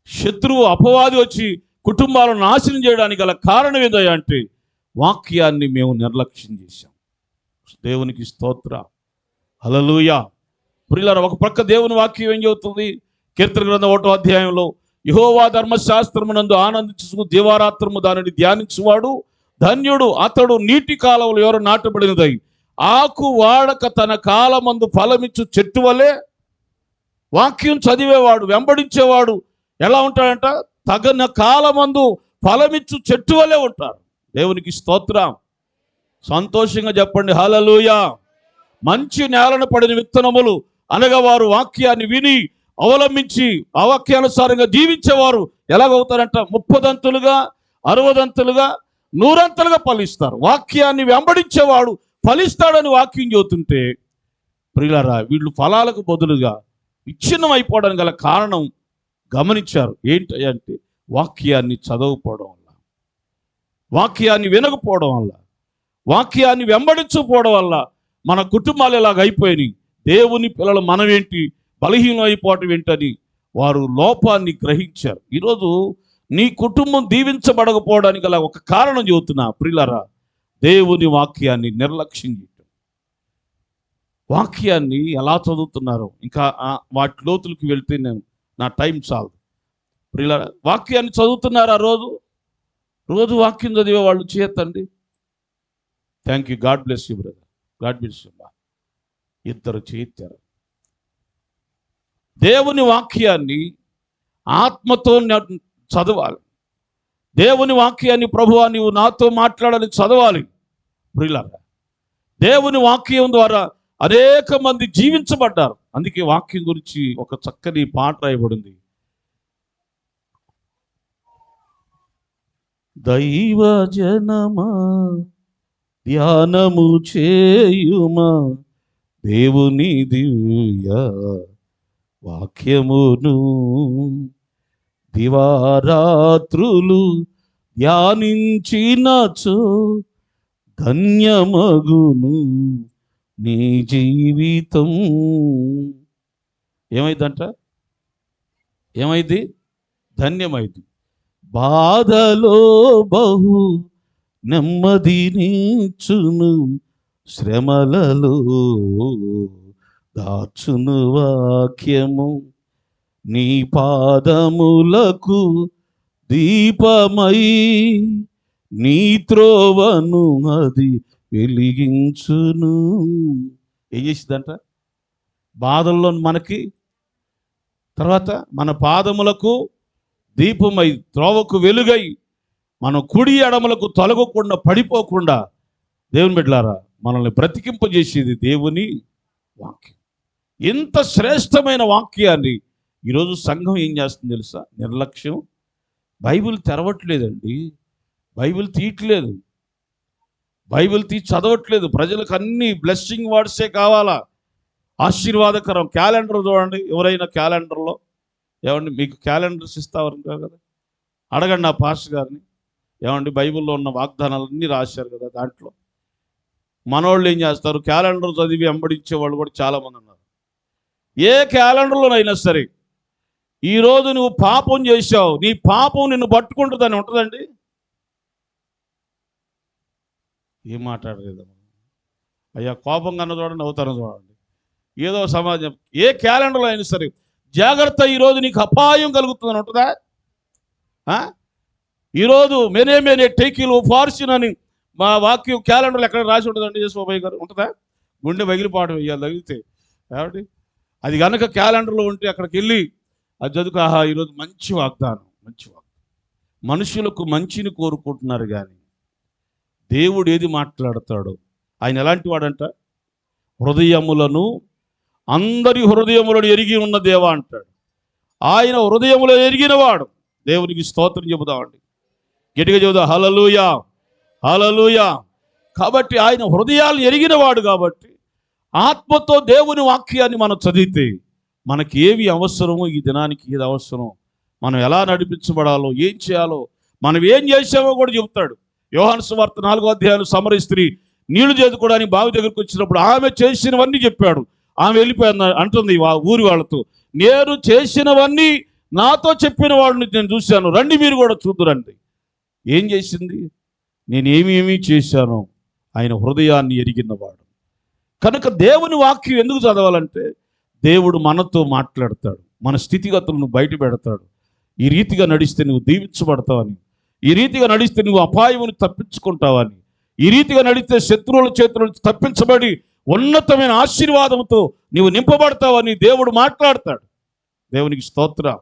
శత్రువు అపవాది వచ్చి కుటుంబాలను నాశనం చేయడానికి గల కారణం ఏదయ్యా అంటే, వాక్యాన్ని మేము నిర్లక్ష్యం చేశాం. దేవునికి స్తోత్రం, హల్లెలూయా. ప్రియులారా, ఒక ప్రక్క దేవుని వాక్యం ఏం చెబుతుంది? కీర్తన గ్రంథం 1వ అధ్యాయంలో, యెహోవా ధర్మశాస్త్రమునందు ఆనందించు దివారాత్రము దానిని ధ్యానించువాడు ధన్యుడు, అతడు నీటి కాలువలు ఎవరు నాటబడినదై ఆకు వాడక తన కాలమందు ఫలమిచ్చు చెట్టు వలె. వాక్యం చదివేవాడు, వెంబడించేవాడు ఎలా ఉంటాడంట? తగిన కాలమందు ఫలమిచ్చు చెట్టు వలె ఉంటారు. దేవునికి స్తోత్రం. సంతోషంగా చెప్పండి, హల్లెలూయా. మంచి నేలను పడిన విత్తనములు అనగా వారు వాక్యాన్ని విని అవలంబించి ఆ వాక్యానుసారంగా జీవించేవారు ఎలాగవుతారంట? 30దంతులుగా, 60దంతులుగా, 100అంతలుగా ఫలిస్తారు. వాక్యాన్ని వెంబడించేవాడు ఫలిస్తాడని వాక్యం చెబుతుంటే, ప్రియులారా, వీళ్ళు ఫలాలకు బదులుగా విచ్ఛిన్నం అయిపోవడానికి గల కారణం గమనించారు. ఏంటంటే, వాక్యాన్ని చదవకపోవడం వల్ల, వాక్యాన్ని వినకపోవడం వల్ల, వాక్యాన్ని వెంబడించకపోవడం వల్ల మన కుటుంబాలు ఇలాగ అయిపోయినాయి. దేవుని పిల్లలు మనమేంటి, బలహీనం అయిపోవటం ఏంటని వారు లోపాన్ని గ్రహించారు. ఈరోజు నీ కుటుంబం దీవించబడకపోవడానికి గల ఒక కారణం చెబుతున్నా ప్రియులారా, దేవుని వాక్యాన్ని నిర్లక్ష్యం చేయటం. వాక్యాన్ని ఎలా చదువుతున్నారు, ఇంకా వాటి లోతులకు వెళ్తే నా టైం చాలు. ప్రియులారా, వాక్యాన్ని చదువుతున్నారా? రోజు వాక్యం చదివే వాళ్ళు చేయొద్దండి. Thank you, God bless you brother, God bless you. ఇద్దరు చేయొచ్చారు. దేవుని వాక్యాన్ని ఆత్మతో చదవాలి. దేవుని వాక్యాన్ని ప్రభువా నీవు నాతో మాట్లాడాలని చదవాలి. ప్రియులారా, దేవుని వాక్యం ద్వారా అనేక మంది జీవించబడ్డారు. అందుకే వాక్యం గురించి ఒక చక్కని పాట రాయబడింది. దైవ జనమా ధ్యానము చేయుమా దేవుని దివ్య వాక్యమును, దివారాత్రులు ధ్యానించినచో ధన్యమగును నీ జీవితం. ఏమైందంట? ఏమైంది? ధన్యమైంది. బాధలో బహు నెమ్మదినిచ్చును, శ్రమలలో దాచును వాక్యము, నీ పాదములకు దీపమై నీ త్రోవను అది వెలిగించును. ఏం చేసిందంట? బాధల్లో మనకి, తర్వాత మన పాదములకు దీపమై త్రోవకు వెలుగై మనం కుడి ఎడమలకు తొలగకుండా పడిపోకుండా దేవుని బిడ్డలారా మనల్ని బ్రతికింపజేసేది దేవుని వాక్యం. ఇంత శ్రేష్టమైన వాక్యాన్ని ఈరోజు సంఘం ఏం చేస్తుంది తెలుసా? నిర్లక్ష్యం. బైబిల్ తెరవట్లేదండి, బైబిల్ తీయట్లేదు, బైబిల్ చదవట్లేదు. ప్రజలకు అన్ని బ్లెస్సింగ్ వర్డ్సే కావాలా, ఆశీర్వాదకరం. క్యాలెండర్ చూడండి, ఎవరైనా క్యాలెండర్లో ఏమండి మీకు క్యాలెండర్స్ ఇస్తావారు కదా, అడగండి నా పాస్టర్ గారిని. ఏమండి బైబిల్లో ఉన్న వాగ్దానాలన్నీ రాశారు కదా, దాంట్లో మనోళ్ళు ఏం చేస్తారు? క్యాలెండర్ చదివి వెంబడించే వాళ్ళు కూడా చాలామంది ఉన్నారు. ఏ క్యాలెండర్లోనైనా సరే ఈరోజు నువ్వు పాపం చేశావు, నీ పాపం నిన్ను పట్టుకుంటుందని ఉంటుందండి? ఏం మాట్లాడలేదు అయ్యా. కోపం కన్నా చూడండి, అవుతాను చూడండి, ఏదో సమాజం. ఏ క్యాలెండర్లో అయినా సరే జాగ్రత్త, ఈరోజు నీకు అపాయం కలుగుతుందని ఉంటుందా? ఈరోజు మేనే టేకీలు ఫార్సిన్ అని మా వాక్యం క్యాలెండర్లో ఎక్కడ రాసి ఉంటుందండి యేసుబాబు గారు? ఉంటుందా? గుండె పగిలిపాటు వేయాలి తగిలితే. కాబట్టి అది కనుక క్యాలెండర్లో ఉంటే అక్కడికి వెళ్ళి అది చదువుకు, ఆహా ఈరోజు మంచి వాగ్దానం, మంచి వాగ్దానం. మనుషులకు మంచిని కోరుకుంటున్నారు కానీ దేవుడు ఏది మాట్లాడతాడో, ఆయన ఎలాంటి వాడంట? హృదయములను, అందరి హృదయములను ఎరిగి ఉన్న దేవా అంటాడు. ఆయన హృదయములో ఎరిగినవాడు. దేవునికి స్తోత్రం చెబుదామండి, గట్టిగా చెబుదా హల్లెలూయా, హల్లెలూయా. కాబట్టి ఆయన హృదయాలు ఎరిగినవాడు. కాబట్టి ఆత్మతో దేవుని వాక్యాన్ని మనం చదివితే మనకి ఏవి అవసరమో, ఈ దినానికి ఏది అవసరం, మనం ఎలా నడిపించబడాలో, ఏం చేయాలో, మనం ఏం చేసామో కూడా చెబుతాడు. యోహాను సువార్త 4వ అధ్యాయం సమరయ స్త్రీ నీళ్లు చేదుకోవడానికి బావి దగ్గరికి వచ్చినప్పుడు ఆమె చేసినవన్నీ చెప్పాడు. ఆమె వెళ్ళిపోయింది అంటుంది ఊరి వాళ్ళతో, నేను చేసినవన్నీ నాతో చెప్పిన వాడిని నేను చూశాను, రండి మీరు కూడా చూద్దురండి. ఏం చేసింది? నేనేమేమీ చేశాను. ఆయన హృదయాన్ని ఎరిగినవాడు. కనుక దేవుని వాక్యం ఎందుకు చదవాలంటే దేవుడు మనతో మాట్లాడతాడు, మన స్థితిగతులను బయట పెడతాడు. ఈ రీతిగా నడిస్తే నువ్వు దీవించబడతావని, ఈ రీతిగా నడిస్తే నువ్వు అపాయమును తప్పించుకుంటావని, ఈ రీతిగా నడిస్తే శత్రువుల చేతుల నుంచి తప్పించబడి ఉన్నతమైన ఆశీర్వాదంతో నీవు నింపబడతావని దేవుడు మాట్లాడతాడు. దేవునికి స్తోత్రం,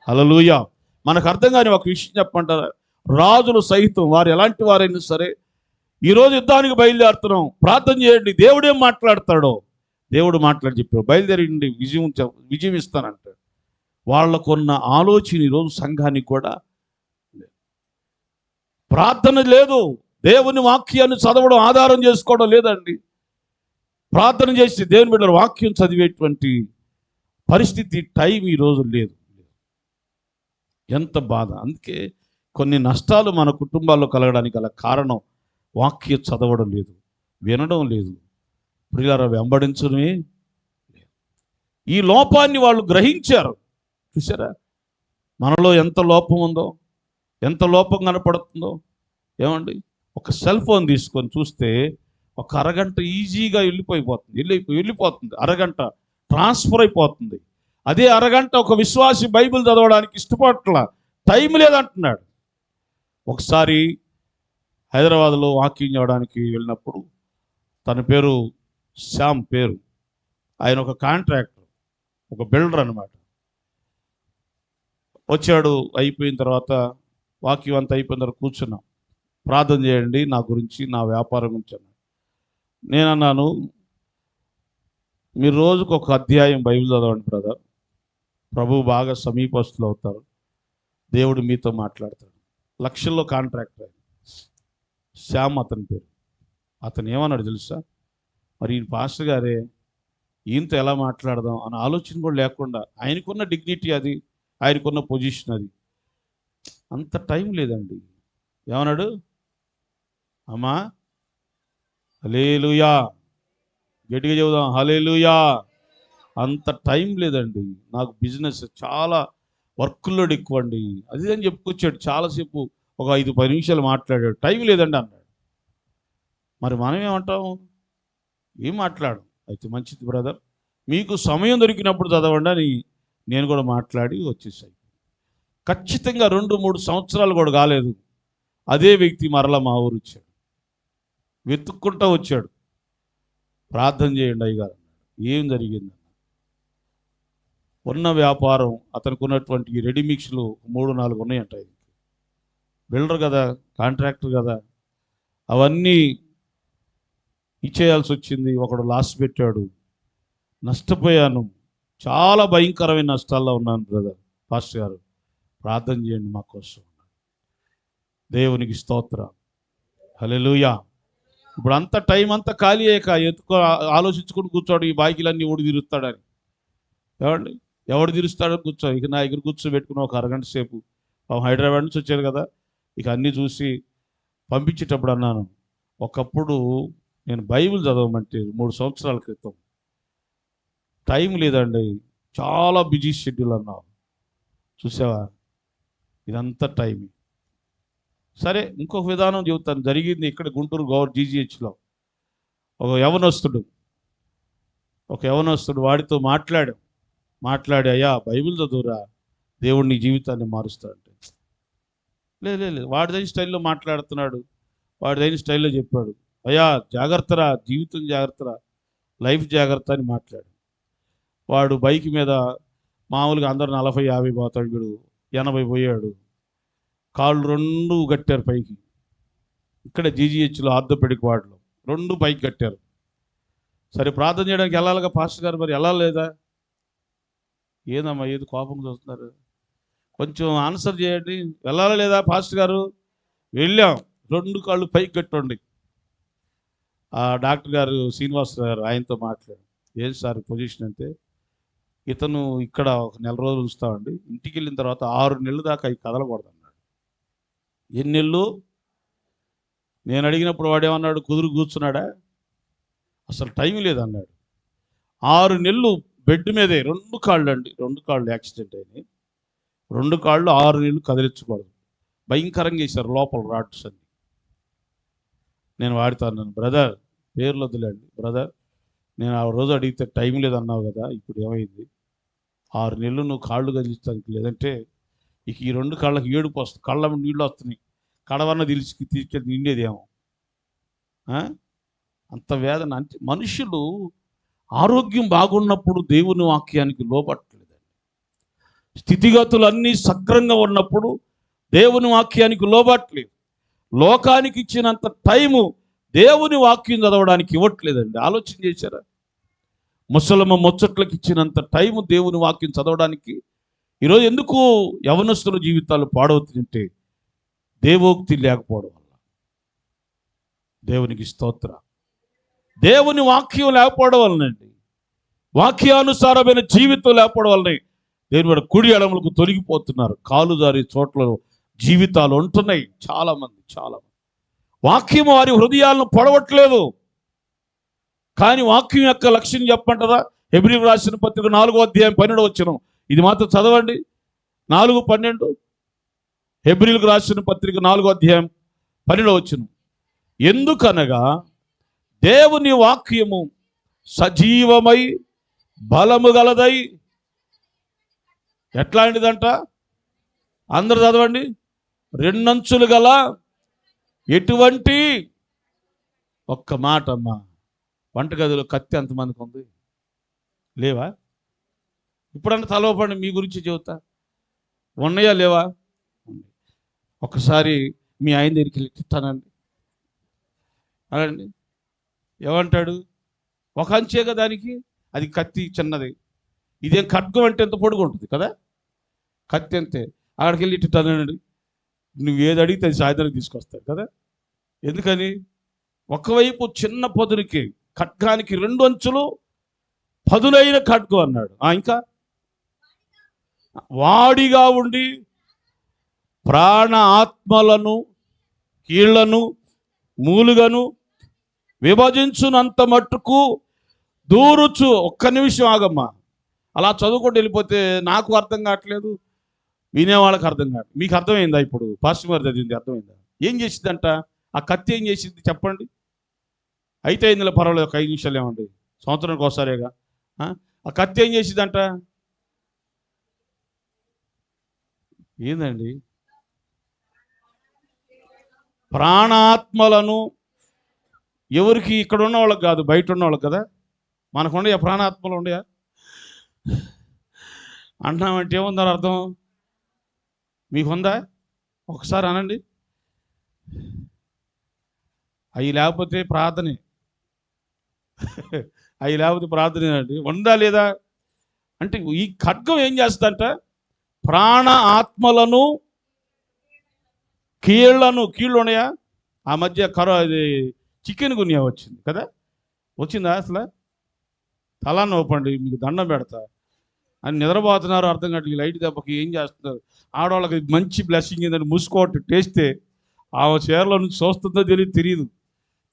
హల్లెలూయా. మనకు అర్థం కాని ఒక విషయం చెప్పంటారా? రాజులు సైతం వారు ఎలాంటి వారైనా సరే, ఈరోజు యుద్ధానికి బయలుదేరుతున్నాం, ప్రార్థన చేయండి, దేవుడేం మాట్లాడతాడో దేవుడు మాట్లాడి చెప్పాడు, బయలుదేరండి, విజయం ఇస్తానంటాడు. వాళ్ళకున్న ఆలోచన ఈరోజు సంఘానికి కూడా ప్రార్థన లేదు, దేవుని వాక్యాన్ని చదవడం ఆధారం చేసుకోవడం లేదండి. ప్రార్థన చేసి దేవుని బిడ్డల వాక్యం చదివేటువంటి పరిస్థితి, టైం ఈరోజు లేదు. ఎంత బాధ. అందుకే కొన్ని నష్టాలు మన కుటుంబాల్లో కలగడానికి గల కారణం వాక్యం చదవడం లేదు, వినడం లేదు, ప్రియులారా వెంబడించడమే లేదు. ఈ లోపాన్ని వాళ్ళు గ్రహించారు. చూసారా మనలో ఎంత లోపం ఉందో? ఎంత లోపం కనపడుతుందో ఏమండి. ఒక సెల్ ఫోన్ తీసుకొని చూస్తే ఒక అరగంట ఈజీగా వెళ్ళిపోతుంది. అరగంట ట్రాన్స్ఫర్ అయిపోతుంది. అదే అరగంట ఒక విశ్వాసి బైబిల్ చదవడానికి ఇష్టపడట్ల, టైం లేదంటున్నాడు. ఒకసారి హైదరాబాద్లో వాకింగ్ చేయడానికి వెళ్ళినప్పుడు, తన పేరు శ్యామ్ పేరు, ఆయన ఒక కాంట్రాక్టర్, ఒక బిల్డర్ అన్నమాట. వచ్చాడు. అయిపోయిన తర్వాత వాక్యం అంతా అయిపోయిన తర్వాత కూర్చున్నాం. ప్రార్థన చేయండి నా గురించి, నా వ్యాపారం గురించి అన్నాడు. నేను అన్నాను, మీరు రోజుకు ఒక అధ్యాయం బైబిల్ చదవండి బ్రదర్, ప్రభువు బాగా సమీపస్తులు అవుతారు, దేవుడు మీతో మాట్లాడతాడు. లక్షల్లో కాంట్రాక్టర్ ఆయన, శ్యామ్ అతని పేరు. అతను ఏమన్నాడు తెలుసా, మరి ఈయన పాస్టర్ గారే, ఈయనతో ఎలా మాట్లాడదాం అన్న ఆలోచన కూడా లేకుండా, ఆయనకున్న డిగ్నిటీ అది, ఆయనకున్న పొజిషన్ అది, అంత టైం లేదండి. ఏమన్నాడు, అమ్మా హల్లెలూయా, గట్టిగా చెబుదాం హల్లెలూయా. అంత టైం లేదండి నాకు, బిజినెస్ చాలా వర్క్ లోడ్ ఎక్కువ అండి, అది అని చెప్పుకొచ్చాడు. చాలాసేపు ఒక 5-10 నిమిషాలు మాట్లాడాడు. టైం లేదండి అన్నాడు. మరి మనం ఏమంటాం, ఏం మాట్లాడు. అయితే మంచిది బ్రదర్, మీకు సమయం దొరికినప్పుడు చదవండి అని నేను కూడా మాట్లాడి వచ్చేసాయి. ఖచ్చితంగా 2-3 సంవత్సరాలు కూడా కాలేదు, అదే వ్యక్తి మరలా మా ఊరు వచ్చాడు, వెతుక్కుంటూ వచ్చాడు. ప్రార్థన చేయండి అయ్యగారు అన్నాడు. ఏం జరిగింది, ఉన్న వ్యాపారం అతనికి ఉన్నటువంటి రెడీమిక్స్లు 3-4 ఉన్నాయంట. బిల్డర్ కదా, కాంట్రాక్టర్ కదా, అవన్నీ ఇచ్చేయాల్సి వచ్చింది. ఒకడు లాస్ పెట్టాడు, నష్టపోయాను, చాలా భయంకరమైన నష్టాల్లో ఉన్నాను బ్రదర్. పాస్టర్ గారు ప్రార్థన చేయండి మా కోసం. దేవునికి స్తోత్రం, హల్లెలూయా. ఇప్పుడు అంత టైం అంతా ఖాళీ అయ్యాక ఆలోచించుకుని కూర్చోడు, ఈ బాకీలన్నీ ఊడి తిరుగుతాడని. ఏమండి, ఎవడు తీరుస్తాడని కూర్చో, ఇక నా దగ్గర కూర్చోబెట్టుకుని ఒక అరగంట సేపు, హైదరాబాద్ నుంచి వచ్చారు కదా, ఇక అన్నీ చూసి పంపించేటప్పుడు అన్నాను, ఒకప్పుడు నేను బైబిల్ చదవమంటే 3 సంవత్సరాల క్రితం టైం లేదండి, చాలా బిజీ షెడ్యూల్ అన్నావు. చూసావా, ఇదంతా టైం. సరే, ఇంకొక విధానం చెబుతాను. జరిగింది ఇక్కడ గుంటూరు GGHలో. ఒక యవనస్తుడు వాడితో మాట్లాడి అయ్యా బైబిల్ చదువురా, దేవుడు నీ జీవితాన్ని మారుస్తాడంటే, లేదు వాడిదైన స్టైల్లో మాట్లాడుతున్నాడు. వాడిదైన స్టైల్లో చెప్పాడు, అయ్యా జాగ్రత్తరా, జీవితం జాగ్రత్తరా, లైఫ్ జాగ్రత్త అని మాట్లాడు. వాడు బైక్ మీద మామూలుగా అందరు 40-50 పోతాడు, వీడు 80 పోయాడు. కాళ్ళు 2 కట్టారు పైకి. ఇక్కడ GGHలో ఆర్థోపెడిక్ వార్డులో 2 పైకి కట్టారు. సరే ప్రార్థన చేయడానికి వెళ్ళాలిగా పాస్టర్ గారు, మరి వెళ్ళాలేదా? ఏదమ్మా ఏది కోపం చూస్తున్నారు, కొంచెం ఆన్సర్ చేయండి. వెళ్ళాలా లేదా పాస్టర్ గారు? వెళ్ళాం. 2 కాళ్ళు పైకి కట్టండి. ఆ డాక్టర్ గారు శ్రీనివాస్ గారు, ఆయనతో మాట్లాడు, ఏం సార్ పొజిషన్ అంటే, ఇతను ఇక్కడ ఒక 1 నెల రోజులు ఉంచుతామండి, ఇంటికి వెళ్ళిన తర్వాత 6 నెలల దాకా అవి కదలకూడదు అన్నాడు. ఎన్ని నెలలు? నేను అడిగినప్పుడు వాడేమన్నాడు, కుదురు కూర్చున్నాడా, అసలు టైం లేదన్నాడు. 6 నెలలు బెడ్ మీదే, 2 కాళ్ళు అండి, 2 కాళ్ళు యాక్సిడెంట్ అయినాయి. 2 కాళ్ళు 6 నెలలు కదిలించకూడదు. భయంకరంగా వేశారు లోపల రాడ్స్ అన్ని. నేను వాడుతాను, బ్రదర్ పేర్లు వద్దులేండి బ్రదర్, నేను ఆ రోజు అడిగితే టైం లేదన్నావు కదా, ఇప్పుడు ఏమైంది? 6 నెలలు నువ్వు కాళ్ళు కదిలించడానికి లేదంటే ఇక ఈ 2 కాళ్ళకి ఏడుపు వస్తుంది, కళ్ళ నీళ్ళు వస్తున్నాయి, కడవన్న తీసుకెళ్ళి నిండేదేమో. అంత వేదన. అంటే మనుషులు ఆరోగ్యం బాగున్నప్పుడు దేవుని వాక్యానికి లోబట్టలేదండి. స్థితిగతులు అన్నీ సక్రంగా ఉన్నప్పుడు దేవుని వాక్యానికి లోబట్టలేదు. లోకానికి ఇచ్చినంత టైము దేవుని వాక్యం చదవడానికి ఇవ్వట్లేదండి. ఆలోచన చేశారా? ముసలమ్మ ముచ్చట్లకు ఇచ్చినంత టైము దేవుని వాక్యం చదవడానికి ఈరోజు ఎందుకు యవనస్తుల జీవితాలు పాడవుతుందంటే దేవోక్తి లేకపోవడం వల్ల. దేవునికి స్తోత్ర. దేవుని వాక్యం లేకపోవడం వలనండి, వాక్యానుసారమైన జీవితం లేకపోవడం వల్లనే దేవుని వాడు కుడి ఎడమలకు తొలగిపోతున్నారు. కాలు జారి చోట్ల జీవితాలు ఉంటున్నాయి చాలామంది. వాక్యం వారి హృదయాలను పొడవట్లేదు. కానీ వాక్యం యొక్క లక్ష్యం చెప్పంటారా? హెబ్రీయులకు రాసిన పత్రిక 4వ అధ్యాయం 12వ వచనం, ఇది మాత్రం చదవండి. 4:12 హెబ్రీయులకు రాసిన పత్రిక 4వ అధ్యాయం 12వ వచనం. ఎందుకనగా దేవుని వాక్యము సజీవమై బలము గలదై, ఎట్లాంటిదంట? అందరు చదవండి. రెండంచులు గల ఎటువంటి, ఒక్క మాట అమ్మా, వంటగదిలో కత్తి ఎంతమందికి ఉంది? లేవా? ఇప్పుడన్నా తలవపండి, మీ గురించి చెబుతా. ఉన్నాయా లేవా? ఒకసారి మీ ఆయన దగ్గరికి వెళ్ళి తిట్టానండి అనండి, ఏమంటాడు? ఒక అంచేగా దానికి, అది కత్తి చిన్నది. ఇదేం ఖడ్గం అంటే ఎంత పొడుగు ఉంటుంది కదా, కత్తి అంతే. అక్కడికి వెళ్ళి తిట్టానండి, నువ్వు ఏది అడిగితే అది సాయంత్రం తీసుకొస్తాడు కదా. ఎందుకని? ఒకవైపు చిన్న పదునికి, ఖడ్గానికి 2 అంచులు పదునైన ఖడ్గం అన్నాడు. ఇంకా వాడిగా ఉండి ప్రాణ ఆత్మలను కీళ్లను మూలుగను విభజించునంత మట్టుకు దూరుచు. ఒక్క నిమిషం ఆగమ్మా, అలా చదువుకుంటూ వెళ్ళిపోతే నాకు అర్థం కావట్లేదు, వినేవాళ్ళకి అర్థం కాదు. మీకు అర్థమైందా? ఇప్పుడు పాస్టర్ గారు చదివింది అర్థమైందా? ఏం చేసిందంట ఆ కత్తి? ఏం చేసింది చెప్పండి. అయితే ఇందులో పర్వాలేదు, ఒక 5 నిమిషాలు ఏమండి, సంవత్సరానికి ఒకసారిగా. ఆ కత్తి ఏం చేసిందంట? ఏందండి? ప్రాణాత్మలను. ఎవరికి? ఇక్కడ ఉన్న వాళ్ళకి కాదు, బయట ఉన్న వాళ్ళకి కదా. మనకు ఉండయా ప్రాణాత్మలు? ఉండయా అంటున్నామంటే ఏముందని అర్థం? మీకుందా? ఒకసారి అనండి. అవి లేకపోతే ప్రార్థనే, అవి లేకపోతే ప్రార్థనే అండి. ఉందా లేదా అంటే ఈ ఖడ్గం ఏం చేస్తుందంట? ప్రాణ ఆత్మలను కీళ్లను. కీళ్ళు ఉన్నాయా? ఆ మధ్య ఇది చికెన్ గున్యా వచ్చింది కదా, వచ్చిందా? అసలు తలా నొప్పండి, మీకు దండం పెడతా అని నిద్రపోతున్నారు అర్థం కాదు. లైట్ దెబ్బకి ఏం చేస్తున్నారు? ఆడవాళ్ళకి మంచి బ్లెస్సింగ్ ఏంటంటే ముసుకోవట్టు టేస్తే ఆ చీరలో నుంచి చూస్తుందో తెలియదు,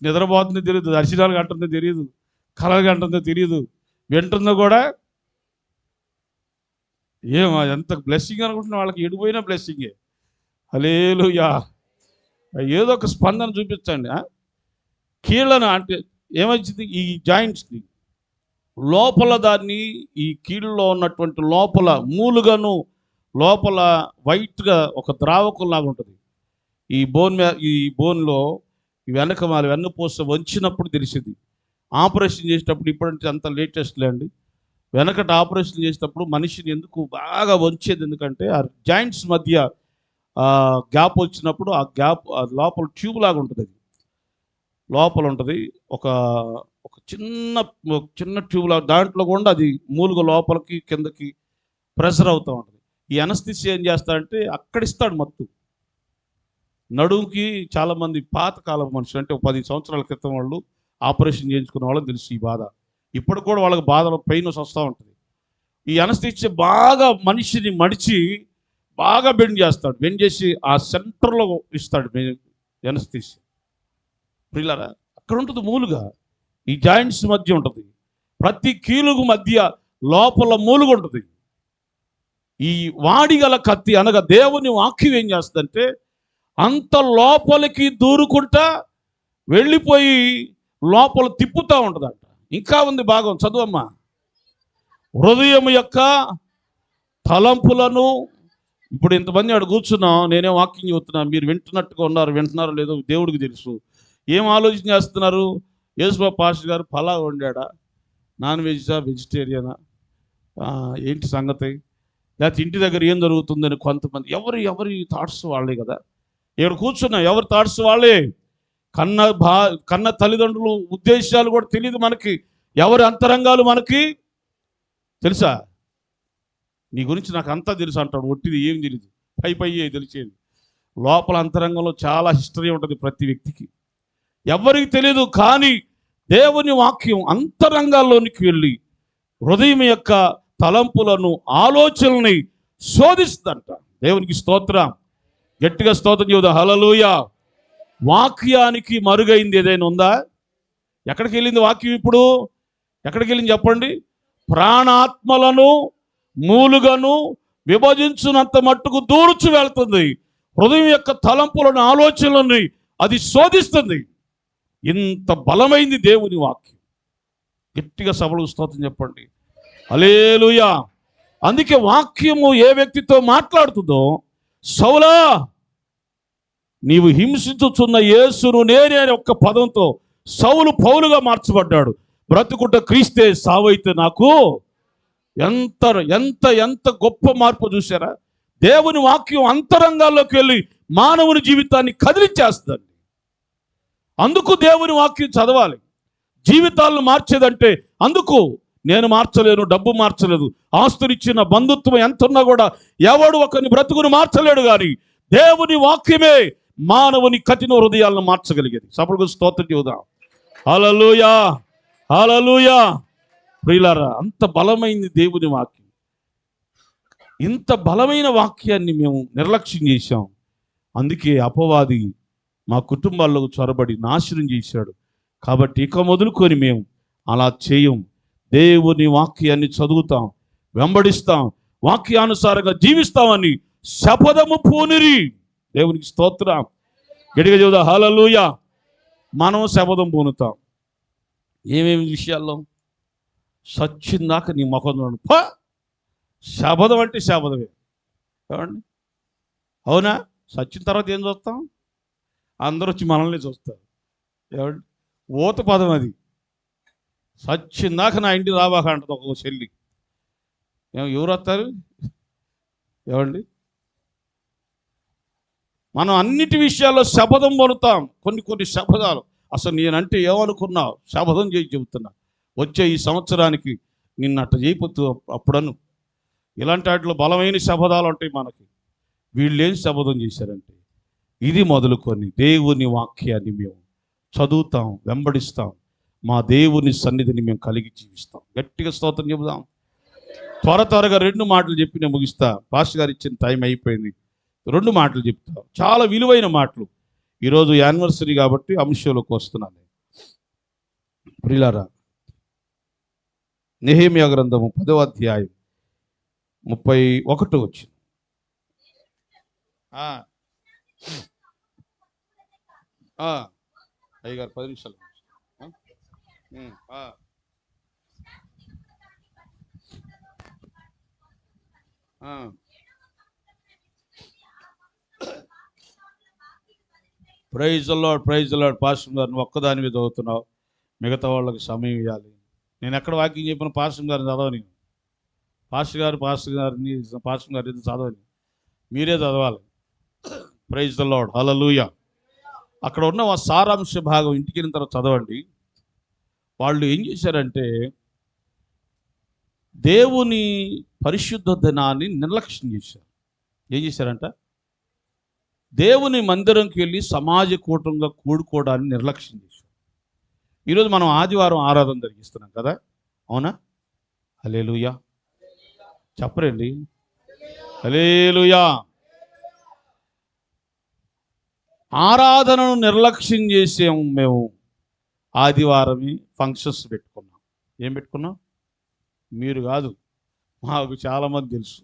నిద్రపోతుందో తెలియదు, దర్శనాలు కంటుందో తెలియదు, కలలు కంటుందో తెలియదు, వింటుందో కూడా. ఎంత బ్లెస్సింగ్ అనుకుంటున్నా, వాళ్ళకి ఎడిపోయిన బ్లెస్సింగే. హల్లెలూయా. ఏదో ఒక స్పందన చూపించండి. కీళ్ళను అంటే ఏమొచ్చింది? ఈ జాయింట్స్ని లోపల, దాన్ని ఈ కీళ్ళలో ఉన్నటువంటి లోపల మూలుగను, లోపల వైట్గా ఒక ద్రావకంలాగా ఉంటుంది. ఈ బోన్లో వెన్నపూస వంచినప్పుడు తెలిసింది. ఆపరేషన్ చేసేటప్పుడు, ఇప్పుడంటే అంత లేటెస్ట్లే అండి, వెనకట ఆపరేషన్ చేసేటప్పుడు మనిషిని ఎందుకు బాగా వంచేది? ఎందుకంటే ఆ జాయింట్స్ మధ్య గ్యాప్ వచ్చినప్పుడు, ఆ గ్యాప్ లోపల ట్యూబ్ లాగా ఉంటుంది, అది లోపల ఉంటుంది. ఒక చిన్న ట్యూబ్ లాగా, దాంట్లో కూడా అది మూలుగ లోపలికి కిందకి ప్రెషర్ అవుతూ ఉంటుంది. ఈ అనస్థిసియా ఏం చేస్తాడంటే అక్కడ ఇస్తాడు మత్తు. నడుముకి చాలామంది పాతకాలం మనుషులు, అంటే 10 సంవత్సరాల క్రితం వాళ్ళు ఆపరేషన్ చేయించుకున్న వాళ్ళకి తెలుసు ఈ బాధ. ఇప్పుడు కూడా వాళ్ళకి బాధలో పెయిన్ వస్తూ ఉంటుంది. ఈ అనస్థిసియా బాగా మనిషిని మడిచి బాగా బెండ్ చేస్తాడు. బెండ్ చేసి ఆ సెంటర్లో ఇస్తాడు అనస్థిసియా. ప్రియులారా, అక్కడ ఉంటుంది మూలుగా, ఈ జాయింట్స్ మధ్య ఉంటుంది. ప్రతి కీలుగు మధ్య లోపల మూలుగు ఉంటుంది. ఈ వాడిగల కత్తి అనగా దేవుని వాక్యం ఏం చేస్తుందంటే అంత లోపలికి దూరుకుంటా వెళ్ళిపోయి లోపల తిప్పుతూ ఉంటుందంట. ఇంకా ఉంది భాగం, చదువమ్మా. హృదయం యొక్క తలంపులను. ఇప్పుడు ఇంతమంది ఆడు కూర్చున్నాం, నేనే వాక్యం చెబుతున్నా, మీరు వింటున్నట్టుగా ఉన్నారు, వింటున్నారో లేదో దేవుడికి తెలుసు. ఏం ఆలోచన చేస్తున్నారు? యేసుబాబు పాస్టర్ గారు పలావ్ వండాడా, నాన్ వెజ్జా, వెజిటేరియనా, ఏంటి సంగతి, లేకపోతే ఇంటి దగ్గర ఏం జరుగుతుందని కొంతమంది ఎవరి థాట్స్ వాళ్ళే కదా. ఇక్కడ కూర్చున్నా ఎవరి థాట్స్ వాళ్ళే. కన్న తల్లిదండ్రులు ఉద్దేశాలు కూడా తెలియదు మనకి, ఎవరి అంతరంగాలు మనకి తెలుసా? నీ గురించి నాకు అంతా తెలుసు అంటాడు, ఒట్టిది ఏం తెలియదు, పై తెలిసేది. లోపల అంతరంగంలో చాలా హిస్టరీ ఉంటుంది ప్రతి వ్యక్తికి, ఎవరికి తెలియదు. కానీ దేవుని వాక్యం అంతరంగాల్లోనికి వెళ్ళి హృదయం యొక్క తలంపులను, ఆలోచనల్ని శోధిస్తుందంట. దేవునికి స్తోత్రం, గట్టిగా స్తోత్రం చెబుదా. హల్లెలూయా. వాక్యానికి మరుగైంది ఏదైనా ఉందా? ఎక్కడికి వెళ్ళింది వాక్యం? ఇప్పుడు ఎక్కడికి వెళ్ళింది చెప్పండి? ప్రాణాత్మలను మూలుగను విభజించునంత మట్టుకు దూరుచు వెళ్తుంది. హృదయం యొక్క తలంపులను, ఆలోచనలను అది శోధిస్తుంది. ఇంత బలమైంది దేవుని వాక్యం. గట్టిగా సభలకు స్తోత్రం చెప్పండి. హల్లెలూయా. అందుకే వాక్యము ఏ వ్యక్తితో మాట్లాడుతుందో, సౌలా నీవు హింసించుచున్న యేసును నేనే అనే ఒక్క పదంతో సౌలు పౌలుగా మార్చబడ్డాడు. బ్రతుకుట క్రీస్తే, సావైతే నాకు. ఎంత ఎంత ఎంత గొప్ప మార్పు చూసారా? దేవుని వాక్యం అంతరంగాల్లోకి వెళ్ళి మానవుని జీవితాన్ని కదిలించేస్తుంది. అందుకు దేవుని వాక్యం చదవాలి. జీవితాలను మార్చేదంటే అందుకు. నేను మార్చలేను, డబ్బు మార్చలేదు, ఆస్తునిచ్చిన బంధుత్వం ఎంత ఉన్నా కూడా ఎవడు ఒకరిని బ్రతుకును మార్చలేడు. కానీ దేవుని వాక్యమే మానవుని కఠిన హృదయాలను మార్చగలిగేది. సభకు స్తోత్రం చెబుదాం. హల్లెలూయా, హల్లెలూయా. ప్రియులారా, అంత బలమైంది దేవుని వాక్యం. ఇంత బలమైన వాక్యాన్ని మేము నిర్లక్ష్యం చేశాం. అందుకే అపవాది మా కుటుంబాల్లో చొరబడి నాశనం చేశాడు. కాబట్టి ఇక మొదలుకొని మేము అలా చేయం. దేవుని వాక్యాన్ని చదువుతాం, వెంబడిస్తాం, వాక్యానుసారంగా జీవిస్తామని శపథము పూనిరి. దేవునికి స్తోత్రం. గట్టిగా చెబుదా హల్లెలూయా. మనం శపథం పూనుతాం. ఏమేమి విషయాల్లో? సచ్చిందాక నీ ముఖం చూడండి. శపథం అంటే శపథమే. ఏమండి? అవునా? సచ్చిన తర్వాత ఏం చూస్తాం? అందరూ వచ్చి మనల్ని చూస్తారు. ఏమండి? ఊత పదం అది. సచ్చిందాక నా ఇంటి రాబాక అంటది ఒక చెల్లి. ఎవరు వస్తారు? ఏమండి? మనం అన్నిటి విషయాల్లో శపథం పలుతాం. కొన్ని శపథాలు అసలు నేనంటే ఏమనుకున్నావు? శపథం చేసి చెబుతున్నా. వచ్చే ఈ సంవత్సరానికి నిన్నట్ట చేయపోతూ అప్పుడను. ఇలాంటి వాటిలో బలమైన శపథాలు ఉంటాయి మనకి. వీళ్ళు ఏం శపథం చేశారంటే, ఇది మొదలుకొని దేవుని వాక్యాన్ని మేము చదువుతాం, వెంబడిస్తాం, మా దేవుని సన్నిధిని మేము కలిగి జీవిస్తాం. గట్టిగా స్తోత్రం చెబుదాం. త్వరగా 2 మాటలు చెప్పి నేను ముగిస్తా. పాస్టర్ గారు ఇచ్చిన టైం అయిపోయింది. 2 మాటలు చెప్తా, చాలా విలువైన మాటలు. ఈరోజు యానివర్సరీ కాబట్టి అంశంలోకి వస్తున్నాను. ప్రియులారా, నెహెమ్యా గ్రంథము 10వ అధ్యాయం 31 వచ్చింది. అయ్యగారు 10 నిమిషాలు. Praise the Lord, praise the Lord. Pastor గారు నువ్వు ఒక్కదాని మీద చదువుతున్నావు, మిగతా వాళ్ళకి సమయం ఇవ్వాలి. నేను ఎక్కడ వాక్యం చెప్పిన పాస్టర్ గారిని చదవని. పాస్టర్ గారిని చదవని, మీరే చదవాలి. ప్రైజ్ ది లార్డ్, హల్లెలూయా. అక్కడ ఉన్న ఆ సారాంశ భాగం ఇంటికి వెళ్ళిన తర్వాత చదవండి. వాళ్ళు ఏం చేశారంటే దేవుని పరిశుద్ధ దినాన్ని నిర్లక్ష్యం చేశారు. ఏం చేశారంట? దేవుని మందిరంకి వెళ్ళి సమాజ కూటంగా కూడుకోవడాన్ని నిర్లక్ష్యం చేశారు. ఈరోజు మనం ఆదివారం ఆరాధన జరిగిస్తున్నాం కదా, అవునా? హల్లెలూయా చెప్పరండి. హల్లెలూయా. ఆరాధనను నిర్లక్ష్యం చేసాము మేము. ఆదివారమే ఫంక్షన్స్ పెట్టుకున్నాం. ఏం పెట్టుకున్నాం? మీరు కాదు, మాకు చాలామంది తెలుసు.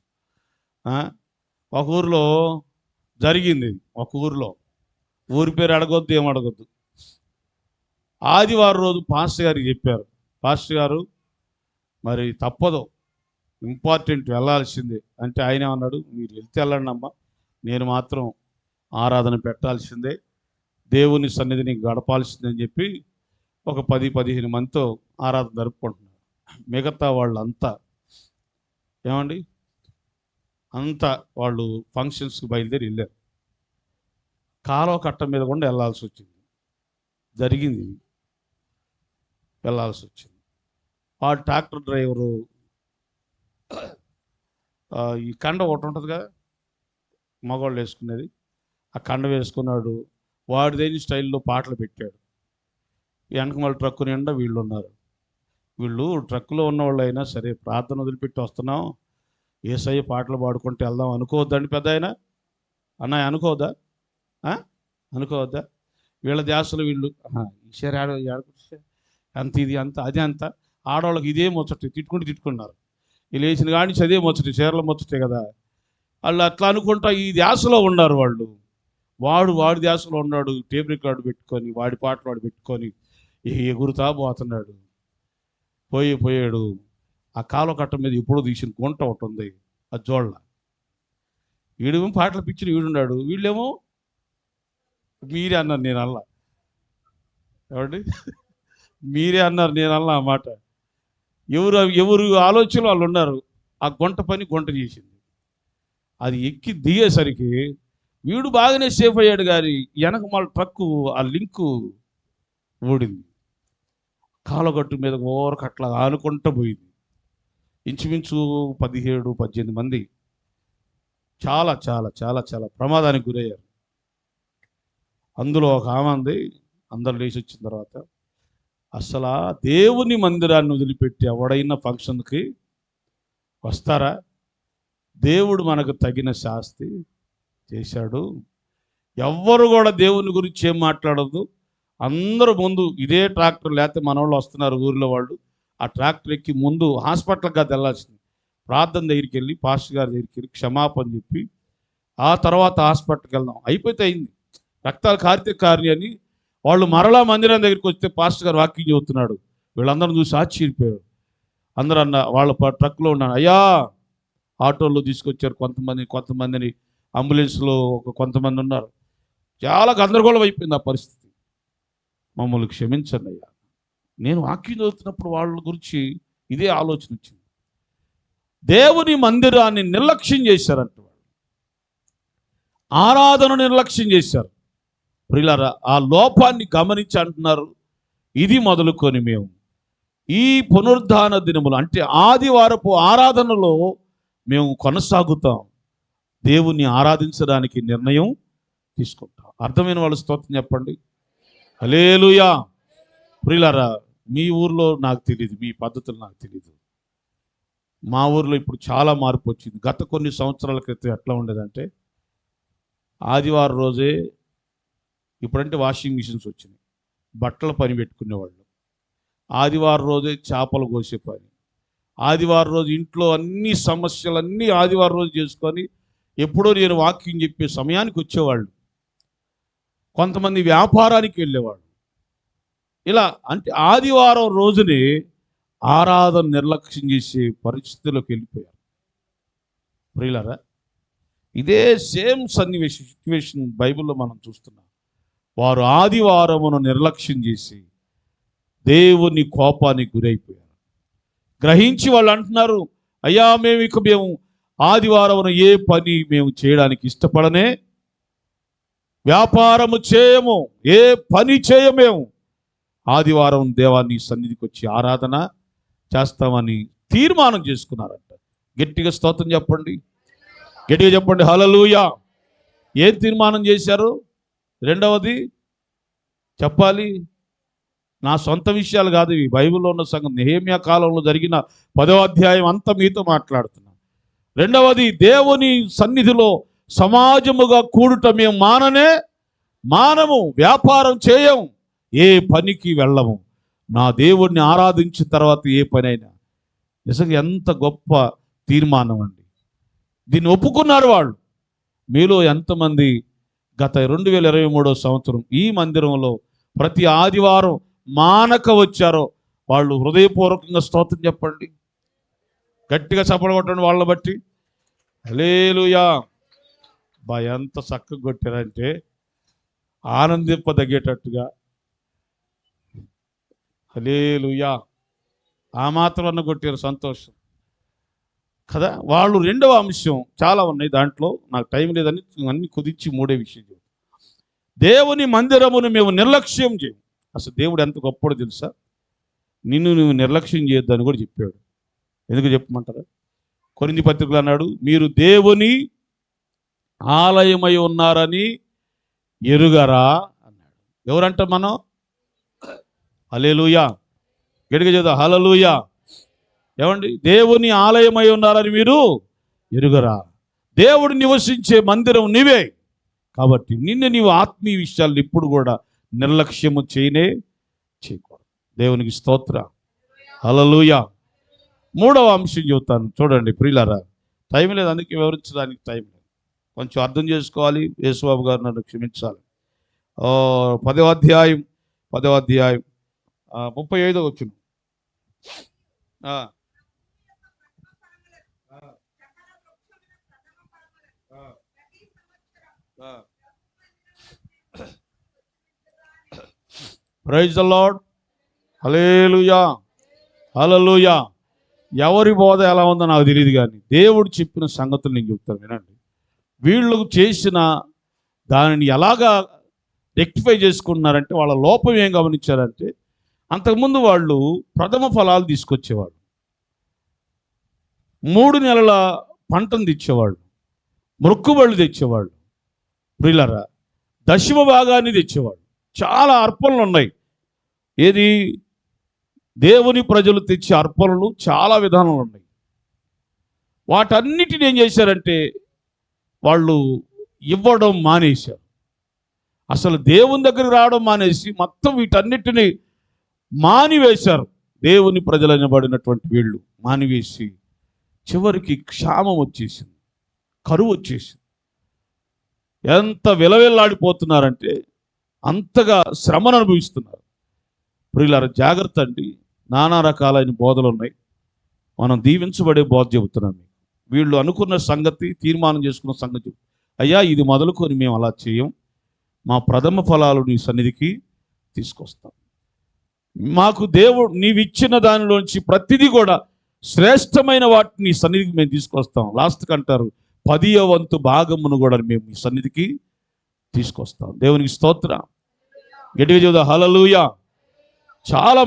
ఒక ఊరిలో జరిగింది. ఒక ఊరిలో, ఊరి పేరు అడగొద్దు, ఏం అడగొద్దు. ఆదివారం రోజు పాస్టర్ గారికి చెప్పారు. పాస్టర్ గారు మరి తప్పదు, ఇంపార్టెంట్, వెళ్ళాల్సిందే అంటే ఆయన అన్నాడు, మీరు వెళ్తే వెళ్ళండి అమ్మా, నేను మాత్రం ఆరాధన పెట్టాల్సిందే, దేవుని సన్నిధిని గడపాల్సిందని చెప్పి ఒక 10-15 మందితో ఆరాధన జరుపుకుంటున్నారు. మిగతా వాళ్ళంతా ఏమండి, అంతా వాళ్ళు ఫంక్షన్స్కి బయలుదేరి వెళ్ళారు. కాలువ కట్ట మీద కూడా వెళ్ళాల్సి వచ్చింది. జరిగింది, వెళ్ళాల్సి వచ్చింది. ఆ ట్రాక్టర్ డ్రైవరు ఈ కండ ఒకటి ఉంటుంది కదా, మగవాళ్ళు వేసుకునేది, ఆ కండ వేసుకున్నాడు. వాడిదైన స్టైల్లో పాటలు పెట్టాడు. వెనకమాల ట్రక్కు నిండా వీళ్ళు ఉన్నారు. వీళ్ళు ట్రక్కులో ఉన్నవాళ్ళు అయినా సరే, ప్రార్థన వదిలిపెట్టి వస్తున్నాం, యేసయ్య పాటలు పాడుకుంటూ వెళ్దాం అనుకోవద్దండి పెద్ద ఆయన. అన్నయ్య అనుకోవద్దా? అనుకోవద్దా? వీళ్ళ ధ్యాసలు వీళ్ళు ఈసారి అంత ఇది అంత అది అంత. ఆడవాళ్ళకి ఇదే ముచ్చట, తిట్టుకున్నారు. వీళ్ళు వేసిన కాడి నుంచి అదే ముచ్చట, చీరల ముచ్చటే కదా. వాళ్ళు అట్లా అనుకుంటా ఈ ధ్యాసలో ఉన్నారు వాళ్ళు. వాడి ధ్యాసలో ఉన్నాడు, టేప్ రికార్డు పెట్టుకొని వాడి పాటలు వాడు పెట్టుకొని ఎగురుతా పోతున్నాడు. పోయాడు. ఆ కాలువ కట్ట మీద ఎప్పుడో తీసిన గుంట ఒకటి ఉంది, ఆ జోళ్ళ. వీడేమో పాటలు పిచ్చిన వీడున్నాడు, వీళ్ళేమో మీరే అన్నారు నేను అల్లా. ఏమండి, మీరే అన్నారు నేను అల్లా ఆ మాట. ఎవరు ఆలోచనలు వాళ్ళు ఉన్నారు. ఆ గుంట చేసింది. అది ఎక్కి దిగేసరికి వీడు బాగానే సేఫ్ అయ్యాడు, కానీ వెనక మళ్ళీ ట్రక్కు ఆ లింకు ఊడింది. కాలగట్టు మీద ఓరకట్లా ఆనుకుంటూ పోయింది. ఇంచుమించు 17-18 మంది చాలా చాలా చాలా చాలా ప్రమాదానికి గురయ్యారు. అందులో ఒక ఆమె ఉంది, అందరు లేచి వచ్చిన తర్వాత, అసలు దేవుని మందిరాన్ని వదిలిపెట్టి ఎవడైనా ఫంక్షన్కి వస్తారా? దేవుడు మనకు తగిన శాస్తి చేశాడు. ఎవ్వరు కూడా దేవుని గురించి ఏం మాట్లాడద్దు. అందరూ ముందు ఇదే ట్రాక్టర్, లేకపోతే మన వాళ్ళు వస్తున్నారు ఊరిలో వాళ్ళు, ఆ ట్రాక్టర్ ఎక్కి ముందు హాస్పిటల్కి కాదు వెళ్ళాల్సింది, ప్రార్థన దగ్గరికి వెళ్ళి పాస్టర్ గారి దగ్గరికి వెళ్ళి క్షమాపణ చెప్పి ఆ తర్వాత హాస్పిటల్కి వెళ్దాం. అయిపోతే అయింది, రక్తాలు కారితే కారి అని వాళ్ళు మరలా మందిరం దగ్గరికి వస్తే పాస్టర్ గారు వాక్యం చెబుతున్నాడు. వీళ్ళందరూ చూసి ఆశ్చర్యపోయారు. అందరూ అన్న వాళ్ళ ట్రక్లో ఉన్నాను, అయ్యా ఆటోల్లో తీసుకొచ్చారు కొంతమందిని అంబులెన్స్లో కొంతమంది ఉన్నారు. చాలా గందరగోళం అయిపోయింది ఆ పరిస్థితి. మమ్మల్ని క్షమించండి అయ్యా. నేను వాక్యం చదువుతున్నప్పుడు వాళ్ళ గురించి ఇదే ఆలోచన వచ్చింది. దేవుని మందిరాన్ని నిర్లక్ష్యం చేశారంట, ఆరాధన నిర్లక్ష్యం చేశారు. ప్రియులారా, ఆ లోపాన్ని గమనించి అంటున్నారు, ఇది మొదలుకొని మేము ఈ పునరుద్ధాన దినములు అంటే ఆదివారపు ఆరాధనలో మేము కొనసాగుతాం, దేవుణ్ణి ఆరాధించడానికి నిర్ణయం తీసుకుంటాం. అర్థమైన వాళ్ళు స్తోత్రం చెప్పండి. హల్లెలూయా. ప్రియులారా, మీ ఊర్లో నాకు తెలియదు, మీ పద్ధతులు నాకు తెలియదు. మా ఊర్లో ఇప్పుడు చాలా మార్పు వచ్చింది. గత కొన్ని సంవత్సరాల క్రితం ఎట్లా ఉండేదంటే, ఆదివారం రోజే, ఇప్పుడంటే వాషింగ్ మిషన్స్ వచ్చినాయి, బట్టల పని పెట్టుకునేవాళ్ళు. ఆదివారం రోజే చేపలు కోసే పని. ఆదివారం రోజు ఇంట్లో అన్ని సమస్యలన్నీ ఆదివారం రోజు చేసుకొని ఎప్పుడో నేను వాక్యం చెప్పే సమయానికి వచ్చేవాళ్ళు. కొంతమంది వ్యాపారానికి వెళ్ళేవాళ్ళు. ఇలా అంటే ఆదివారం రోజునే ఆరాధన నిర్లక్ష్యం చేసే పరిస్థితిలోకి వెళ్ళిపోయారు. ప్రియులారా, ఇదే సేమ్ సిచ్యువేషన్ బైబిల్లో మనం చూస్తున్నాం. వారు ఆదివారమును నిర్లక్ష్యం చేసి దేవుని కోపానికి గురైపోయారు. గ్రహించి వాళ్ళు అంటున్నారు, అయ్యా మేము ఆదివారం ఏ పని మేము చేయడానికి ఇష్టపడనే, వ్యాపారము చేయము, ఏ పని చేయమేము, ఆదివారం దేవాన్ని సన్నిధికి వచ్చి ఆరాధన చేస్తామని తీర్మానం చేసుకున్నారంట. గట్టిగా స్తోత్రం చెప్పండి, గట్టిగా చెప్పండి హల్లెలూయా. ఏం తీర్మానం చేశారు? రెండవది చెప్పాలి, నా సొంత విషయాలు కాదు ఇవి, బైబిల్లో ఉన్న సంగతి. నెహెమ్యా కాలంలో జరిగిన 10వ అధ్యాయం అంతా మీతో మాట్లాడుతున్నాను. రెండవది, దేవుని సన్నిధిలో సమాజముగా కూడుట మేము మానము, వ్యాపారం చేయము, ఏ పనికి వెళ్ళము, నా దేవుణ్ణి ఆరాధించిన తర్వాత ఏ పనైనా. నిజంగా ఎంత గొప్ప తీర్మానం అండి. దీన్ని ఒప్పుకున్నారు వాళ్ళు. మీలో ఎంతమంది గత 2023 సంవత్సరం ఈ మందిరంలో ప్రతి ఆదివారం మానక వచ్చారో వాళ్ళు హృదయపూర్వకంగా స్తోత్రం చెప్పండి, గట్టిగా చప్పట్లు కొట్టండి వాళ్ళని బట్టి. హల్లెలూయా. ఎంత చక్కగా కొట్టారంటే ఆనందింపదగ్గేటట్టుగా. హల్లెలూయా. ఆ మాత్రం కొట్టారు, సంతోషం కదా. వాళ్ళు రెండవ అంశం చాలా ఉన్నాయి, దాంట్లో నాకు టైం లేదని అన్ని కుదించి మూడే విషయం. దేవుని మందిరమును మేము నిర్లక్ష్యం చేయం. అసలు దేవుడు ఎంత గొప్పడో తెలుసా? నువ్వు నిర్లక్ష్యం చేయొద్దని కూడా చెప్పాడు. ఎందుకు చెప్పమంటారా? కొరింథీ పత్రికలో అన్నాడు, మీరు దేవుని ఆలయమై ఉన్నారని ఎరుగరా అన్నాడు. ఎవరంట మనం? హల్లెలూయా. గట్టిగా చేద్దాం, హల్లెలూయా. ఏమండి, దేవుని ఆలయమై ఉన్నారని మీరు ఎరుగరా? దేవుడు నివసించే మందిరం నీవే. కాబట్టి నీవు ఆత్మీయ విషయాలు ఇప్పుడు కూడా నిర్లక్ష్యము చేయకూడదు. దేవునికి స్తోత్రం, హల్లెలూయా. మూడవ అంశం చెబుతాను చూడండి ప్రియులారా, టైం లేదు, అందుకే వివరించడానికి టైం లేదు. కొంచెం అర్థం చేసుకోవాలి. యేసుబాబు గారు నన్ను క్షమించాలి. 10వ అధ్యాయం 35వ వచనం. ఆ, ఆ, ఆ, ఆ. Praise the Lord. Hallelujah, hallelujah. ఎవరి బోధ ఎలా ఉందో నాకు తెలియదు, కానీ దేవుడు చెప్పిన సంగతులు నేను చెప్తాను వినండి. వీళ్ళు చేసిన దానిని ఎలాగా రెక్టిఫై చేసుకుంటున్నారంటే, వాళ్ళ లోపం ఏం గమనించారంటే, అంతకుముందు వాళ్ళు ప్రథమ ఫలాలు తీసుకొచ్చేవాళ్ళు, 3 నెలల పంటను తెచ్చేవాళ్ళు, మొక్కుబళ్ళు తెచ్చేవాళ్ళు, ప్రియులారా దశమ భాగాన్ని తెచ్చేవాళ్ళు. చాలా అర్పణలు ఉన్నాయి. ఏది? దేవుని ప్రజలు తెచ్చే అర్పణలు చాలా విధానాలు ఉన్నాయి. వాటన్నిటిని ఏం చేశారంటే వాళ్ళు ఇవ్వడం మానేశారు. అసలు దేవుని దగ్గరికి రావడం మానేసి మొత్తం వీటన్నిటిని మానివేశారు. దేవుని ప్రజలు అనబడినటువంటి వీళ్ళు మానివేసి చివరికి క్షామం వచ్చేసింది, కరువు వచ్చేసింది. ఎంత విలవిల్లాడిపోతున్నారంటే అంతగా శ్రమను అనుభవిస్తున్నారు. ప్రియులారా జాగ్రత్త అండి. నానా రకాలైన బోధలు ఉన్నాయి. మనం దీవించబడే బోధ చెబుతున్నాం. వీళ్ళు అనుకున్న సంగతి, తీర్మానం చేసుకున్న సంగతి, అయ్యా ఇది మొదలుకొని మేము అలా చేయం, మా ప్రథమ ఫలాలు నీ సన్నిధికి తీసుకొస్తాం. మాకు దేవుడు నీవిచ్చిన దానిలోంచి ప్రతిదీ కూడా శ్రేష్టమైన వాటిని నీ సన్నిధికి మేము తీసుకొస్తాం. లాస్ట్కి అంటారు 10వ వంతు భాగమును కూడా మేము ఈ సన్నిధికి తీసుకొస్తాం. దేవునికి స్తోత్రం. గట్టిగా చెబుదాం హల్లెలూయా. చాలా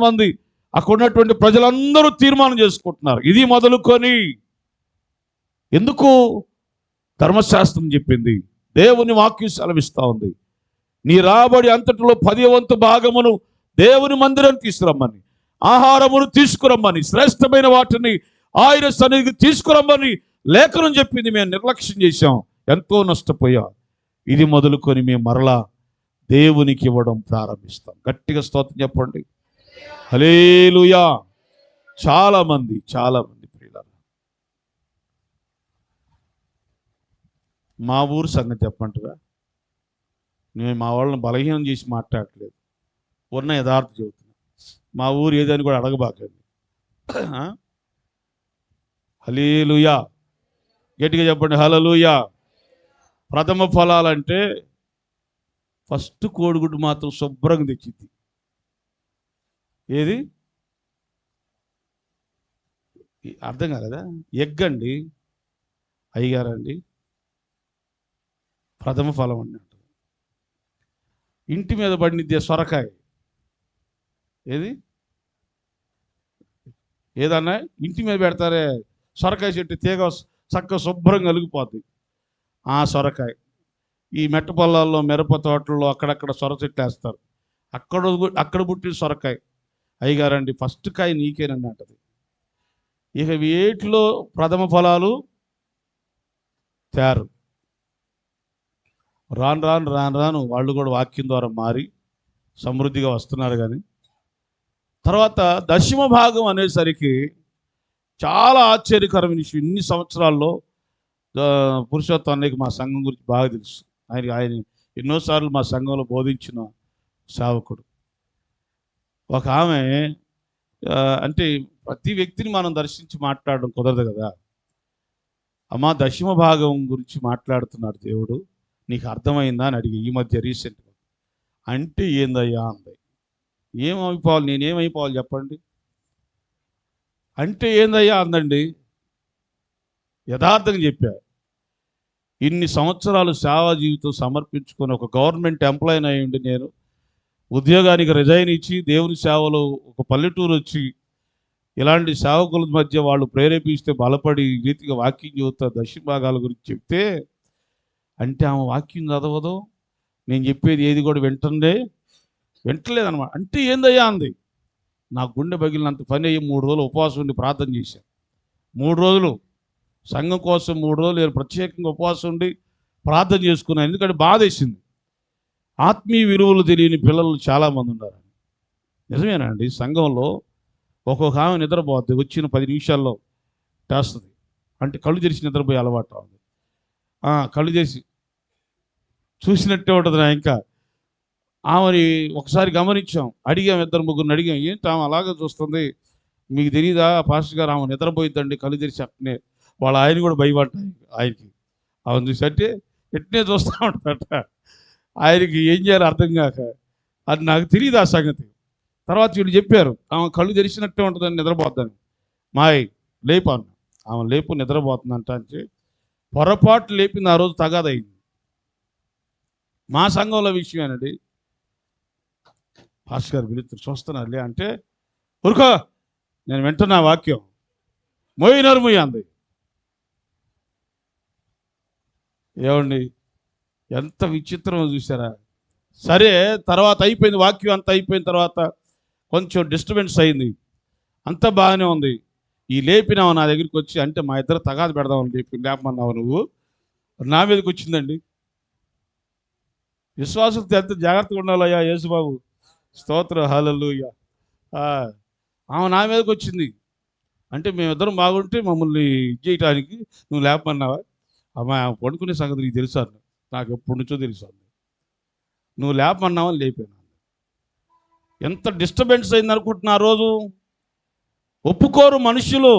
మంది అక్కడ ఉన్నటువంటి ప్రజలందరూ తీర్మానం చేసుకుంటున్నారు, ఇది మొదలుకొని. ఎందుకు? ధర్మశాస్త్రం చెప్పింది, దేవుని వాక్యం సెలవిస్తూ ఉంది, నీ రాబడి అంతటిలో 10వ వంతు భాగమును దేవుని మందిరం తీసుకురమ్మని, ఆహారమును తీసుకురమ్మని, శ్రేష్టమైన వాటిని ఆయన సన్నిధికి తీసుకురమ్మని లేఖనం చెప్పింది. మేము నిర్లక్ష్యం చేశాం, ఎంతో నష్టపోయాం. ఇది మొదలుకొని మేము మరలా దేవునికి ఇవ్వడం ప్రారంభిస్తాం. గట్టిగా స్తోత్రం చెప్పండి. హల్లెలూయా. చాలా మంది ప్రియులారా, మా ఊరు సంగతి చెప్పంటారా? నేను మా వాళ్ళని బలహీనం చేసి మాట్లాడట్లేదు, ఉన్న యథార్థం చెబుతున్నా. మా ఊరు ఏదని కూడా అడగబాకండి. హల్లెలూయా. గట్టిగా చెప్పండి హల్లెలూయా. ప్రథమ ఫలాలంటే ఫస్ట్ కోడిగుడ్డు మాత్రం శుభ్రంగా తెచ్చింది. ఏది? అర్థం కాలేదా? ఎగ్ అండి, అయ్యగారండి, ప్రథమ ఫలం అండి అంటారు. ఇంటి మీద పడినది సొరకాయ. ఏది? ఏదన్నా ఇంటి మీద పెడతారే సొరకాయ చెట్టు, తీగ చక్కగా శుభ్రంగా కలిగిపోద్ది. ఆ సొరకాయ. ఈ మెట్ట పొలాల్లో, మిరప తోటల్లో అక్కడక్కడ సొర చెట్లు వేస్తారు, అక్కడ పుట్టిన సొరకాయ. అయ్యగారండి ఫస్ట్ కాయ నీకేనండి అంటది. ఇక వీటిలో ప్రథమ ఫలాలు తయారు. రాను వాళ్ళు కూడా వాక్యం ద్వారా మారి సమృద్ధిగా వస్తున్నారు. కానీ తర్వాత దశమ భాగం అనేసరికి చాలా ఆశ్చర్యకరమైన విషయం. ఇన్ని సంవత్సరాల్లో పురుషోత్తం అన్నయ్యకి మా సంఘం గురించి బాగా తెలుసు. ఆయన ఎన్నోసార్లు మా సంఘంలో బోధించిన సేవకుడు. ఒక ఆమె అంటే ప్రతి వ్యక్తిని మనం దర్శించి మాట్లాడడం కుదరదు కదా. అమ్మా దశమ భాగం గురించి మాట్లాడుతున్నాడు దేవుడు, నీకు అర్థమైందా అని అడిగి ఈ మధ్య రీసెంట్గా. అంటే ఏందయ్యా అంది. ఏమైపోవాలి, నేనేమైపోవాలి చెప్పండి? అంటే ఏందయ్యా అందండి. యథార్థంగా చెప్పా. ఇన్ని సంవత్సరాలు సేవా జీవితం సమర్పించుకొని ఒక గవర్నమెంట్ ఎంప్లాయీని అయ్యండి, నేను ఉద్యోగానికి రిజైన్ ఇచ్చి దేవుని సేవలో ఒక పల్లెటూరు వచ్చి ఇలాంటి సేవకుల మధ్య వాళ్ళు ప్రేరేపిస్తే బలపడి ఈ రీతిగా వాక్యం చదువుతా దశమ భాగాల గురించి చెప్తే, అంటే ఆమె వాక్యం చదవదు, నేను చెప్పేది ఏది కూడా వింటలేదన్నమాట. అంటే ఏందయ్యా అంది. నా గుండె పగిలినంత పని అయ్యి 3 రోజులు ఉపవాసం ఉండి ప్రార్థన చేశాను. 3 రోజులు సంఘం కోసం 3 రోజులు నేను ప్రత్యేకంగా ఉపవాసం ఉండి ప్రార్థన చేసుకున్నాను. ఎందుకంటే బాధ వేసింది. ఆత్మీయ విలువలు తెలియని పిల్లలు చాలామంది ఉన్నారు. నిజమేనండి. సంఘంలో ఒక్కొక్క ఆమె నిద్రపోద్ది, వచ్చిన 10 నిమిషాల్లో చేస్తుంది. అంటే కళ్ళు తెరిచి నిద్రపోయే అలవాటు ఉంది. కళ్ళు చేసి చూసినట్టే ఉంటుంది నా ఇంకా. ఆమెని ఒకసారి గమనించాం, అడిగాం, ఇద్దరు ముగ్గురిని అడిగాం, ఏంటి ఆమె అలాగే చూస్తుంది, మీకు తెలియదా పాస్టర్ గారు ఆమె నిద్రపోయిద్దండి కళ్ళు తెరిచి అట్నే. వాళ్ళ ఆయన కూడా భయపడ్డాయి ఆయనకి. ఆమెను చూసి అంటే ఎట్నే చూస్తూ ఉంటాడట. ఆయనకి ఏం చేయాలో అర్థం కాక, అది నాకు తెలియదు ఆ సంగతి. తర్వాత వీళ్ళు చెప్పారు, ఆమె కళ్ళు తెరిచినట్టే ఉంటుందని నిద్రపోద్దని. మాయ్ లేపాను, ఆమె లేపు నిద్రపోతుందంట అంటే పొరపాటు లేపింది. ఆ రోజు తగాదయింది. మా సంఘంలో విషయమేనండి. పాస్టర్ గారు పిలుస్తారు, చూస్తున్నారులే అంటే ఊరుకో నేను వింటున్నా వాక్యం, మోయినారు మొయ్యి అంది. ఏమండి ఎంత విచిత్రం చూసారా. సరే తర్వాత అయిపోయింది, వాక్యం అంతా అయిపోయిన తర్వాత కొంచెం డిస్టర్బెన్స్ అయింది, అంతా బాగానే ఉంది. ఈ లేపినావు నా దగ్గరికి వచ్చి అంటే మా ఇద్దరు తగాదు పెడదామని లేపమన్నావు నువ్వు, నా మీదకి వచ్చిందండి. విశ్వాసంతో ఎంత జాగ్రత్తగా ఉండాలయ్యా యేసుబాబు, స్తోత్రం, హల్లెలూయా. ఆమె నా మీదకి వచ్చింది అంటే మేమిద్దరం బాగుంటే మమ్మల్ని ఇది చేయటానికి నువ్వు లేపమన్నావా? ఆమె పడుకునే సంగతి నీకు తెలుసా? నాకు ఎప్పటి నుంచో తెలుసు. నువ్వు లేపమన్నావని లేపాను. ఎంత డిస్టర్బెన్స్ అయింది అనుకుంటున్నా ఆ రోజు. ఒప్పుకోరు మనుషులు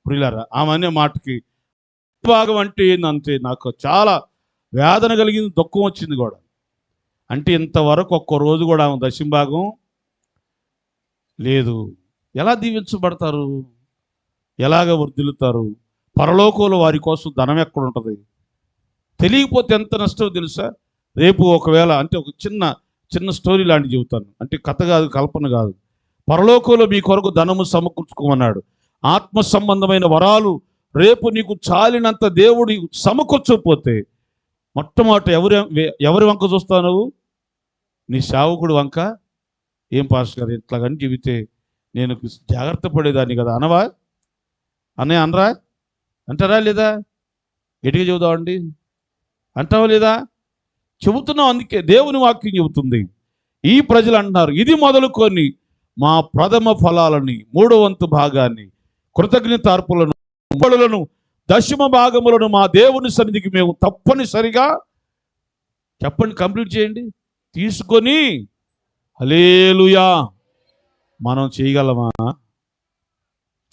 ప్రియులారా ఆమె అనే మాటకి. భాగం అంటే ఏందంటే నాకు చాలా వేదన కలిగింది, దుఃఖం వచ్చింది కూడా. అంటే ఇంతవరకు ఒక్క రోజు కూడా ఆమె దశంభాగం లేదు. ఎలా దీవించబడతారు, ఎలాగ వర్ధిల్లుతారు? పరలోకంలో వారి కోసం ధనం ఎక్కడ ఉంటుంది? తెలియకపోతే ఎంత నష్టం తెలుసా? రేపు ఒకవేళ అంటే ఒక చిన్న స్టోరీ లాంటివి చెబుతాను, అంటే కథ కాదు, కల్పన కాదు. పరలోకంలో మీ కొరకు ధనము సమకూర్చుకోమన్నాడు. ఆత్మ సంబంధమైన వరాలు రేపు నీకు చాలినంత దేవుడు సమకూర్చకపోతే మొట్టమొదట ఎవరి వంక చూస్తావు నువ్వు? నీ సేవకుడు వంక. ఏం పాస్టర్ గారు ఇట్లా కానీ చెబితే నేను జాగ్రత్త పడేదాన్ని కదా అనవా? అనరా? అంటారా లేదా? గట్టిగా చెబుతామండి, అంటావా లేదా? చెబుతున్నాం. అందుకే దేవుని వాక్యం చెబుతుంది. ఈ ప్రజలు అంటున్నారు, ఇది మొదలుకొని మా ప్రథమ ఫలాలని, 3వ వంతు భాగాన్ని, కృతజ్ఞతార్పులను, బలులను, దశమ భాగములను మా దేవుని సన్నిధికి మేము తప్పనిసరిగా, చెప్పండి, కంప్లీట్ చేయండి, తీసుకొని హల్లెలూయా. మనం చేయగలమా?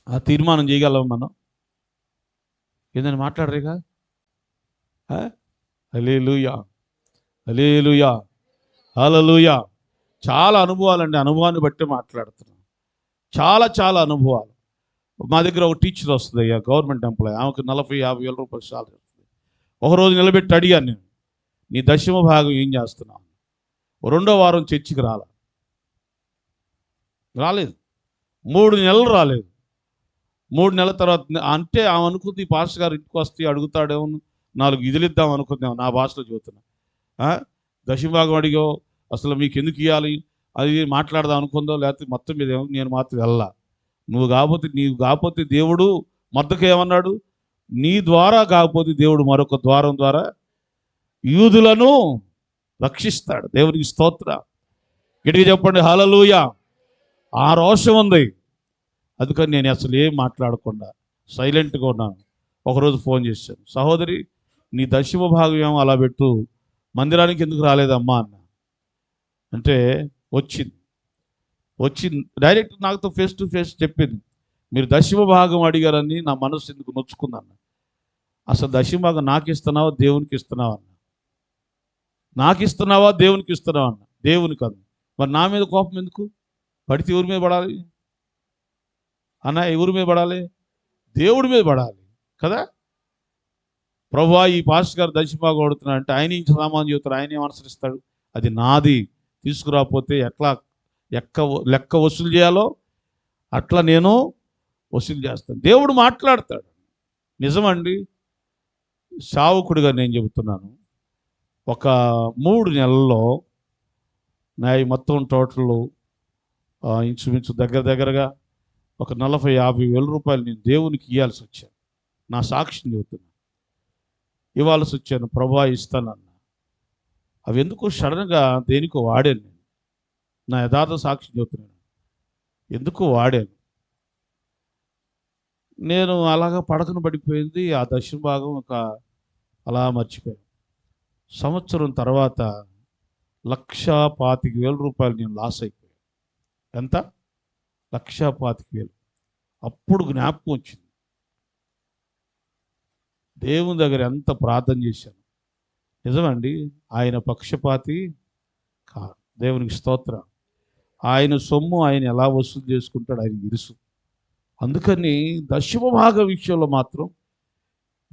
ఆ తీర్మానం చేయగలమా మనం? ఏందని మాట్లాడరేగా? హల్లెలూయా, హల్లెలూయా, హల్లెలూయా. చాలా అనుభవాలండి, అనుభవాన్ని బట్టి మాట్లాడుతున్నాం. చాలా అనుభవాలు. మా దగ్గర ఒక టీచర్ వస్తుంది, అయ్యా గవర్నమెంట్ ఎంప్లాయ్, ఆమెకు 40-50 వేల రూపాయలు సాలరీ వస్తుంది. ఒకరోజు నిలబెట్టి అడిగాను నేను, నీ దశమ భాగం ఏం చేస్తున్నావు? 2వ వారం చర్చికి రాలేదు. 3 నెలలు రాలేదు. 3 నెలల తర్వాత అంటే ఆమె అనుకుంది పాస్టర్ గారు ఇంటికి వస్తే అడుగుతాడేమో, 4 ఇదులు ఇద్దాం అనుకుందాం, నా భాషలో చెబుతున్నా. దశభాగం అడిగో, అసలు మీకు ఎందుకు ఇవ్వాలి అది మాట్లాడదాం అనుకుందో, లేకపోతే మొత్తం మీద నేను మాత్రం వెళ్ళా. నీవు కాకపోతే దేవుడు మొద్దకు ఏమన్నాడు? నీ ద్వారా కాకపోతే దేవుడు మరొక ద్వారం ద్వారా యూదులను రక్షిస్తాడు. దేవునికి స్తోత్ర. గట్టిగా చెప్పండి హల్లెలూయా. ఆ రోషం ఉంది. అందుకని నేను అసలు ఏం మాట్లాడకుండా సైలెంట్గా ఉన్నాను. ఒకరోజు ఫోన్ చేశాను, సహోదరి నీ దశమ భాగం ఏమో అలా పెట్టు, మందిరానికి ఎందుకు రాలేదమ్మా అన్న. అంటే వచ్చింది డైరెక్ట్ నాతో ఫేస్ టు ఫేస్ చెప్పింది, మీరు దశమ భాగం అడిగారని నా మనసు ఎందుకు నొచ్చుకుందన్న. అసలు దశమ భాగం నాకు ఇస్తున్నావా దేవునికి ఇస్తున్నావా అన్న. నాకు ఇస్తున్నావా దేవునికి ఇస్తున్నావా అన్న. దేవునికి అన్న. మరి నా మీద కోపం ఎందుకు? పడితే ఎవరి మీద పడాలి అన్న? ఎవరి మీద పడాలి? దేవుడి మీద పడాలి కదా. ప్రభువా ఈ పాస్టర్ గారు దశభాగం అడుగుతున్నాడు అంటే ఆయన ఇంటి సామాన్ చెబుతాడు, ఆయన ఏం అనుసరిస్తాడు? అది నాది, తీసుకురాకపోతే లెక్క వసూలు చేయాలో అట్లా నేను వసూలు చేస్తాను. దేవుడు మాట్లాడతాడు. నిజమండి, సేవకుడిగా నేను చెబుతున్నాను. ఒక 3 నెలల్లో నా మొత్తం టోటల్ ఇంచుమించు దగ్గరగా ఒక 40-50 వేల రూపాయలు నేను దేవునికి ఇవ్వాల్సి వచ్చాను. నా సాక్షిని చెబుతున్నాను, ఇవ్వాల్సి వచ్చాను. ప్రభువా ఇస్తానన్న. అవి ఎందుకు సడన్గా దేనికో వాడాను నేను. నా యథార్థ సాక్షి చెబుతున్నాను, ఎందుకు వాడాను నేను. అలాగా పడకను పడిపోయింది. ఆ దశమ భాగం ఒక అలా మర్చిపోయాను. సంవత్సరం తర్వాత 1,25,000 రూపాయలు నేను లాస్ అయిపోయాను. ఎంత? 1,25,000. అప్పుడు జ్ఞాపకం వచ్చింది, దేవుని దగ్గర ఎంత ప్రార్థన చేశాను. నిజమండి, ఆయన పక్షపాతి కాదు. దేవునికి స్తోత్రం. ఆయన సొమ్ము ఆయన ఎలా వసూలు చేసుకుంటాడు ఆయన తెలుసు. అందుకని దశమ భాగ విషయంలో మాత్రం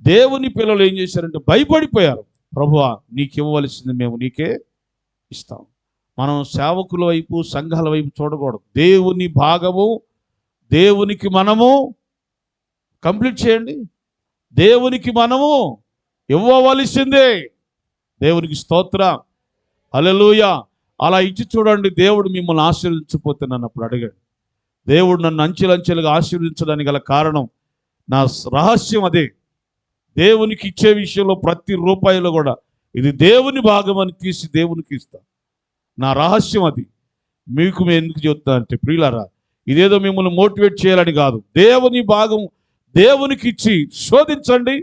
దేవుని పిల్లలు ఏం చేశారంటే భయపడిపోయారు. ప్రభువా, నీకు ఇవ్వవలసింది మేము నీకే ఇస్తాం. మనం సేవకుల వైపు సంఘాల వైపు చూడకూడదు. దేవుని భాగము దేవునికి మనము కంప్లీట్ చేయండి. దేవునికి మనము ఇవ్వవలసిందే. దేవునికి స్తోత్రం. హల్లెలూయా. అలా ఇచ్చి చూడండి, దేవుడు మిమ్మల్ని ఆశీర్వదించకపోతే నన్ను అప్పుడు అడగండి. దేవుడు నన్ను అంచెలంచెలుగా ఆశీర్వదించడానికి గల కారణం, నా రహస్యం అదే. దేవునికి ఇచ్చే విషయంలో ప్రతి రూపాయలు కూడా ఇది దేవుని భాగం అని తీసి దేవునికి ఇస్తా. నా రహస్యం అది. మీకు మేము ఎందుకు చెప్తా అంటే, ప్రియులారా, ఇదేదో మిమ్మల్ని మోటివేట్ చేయాలని కాదు. దేవుని భాగం దేవునికి ఇచ్చి శోధించండి.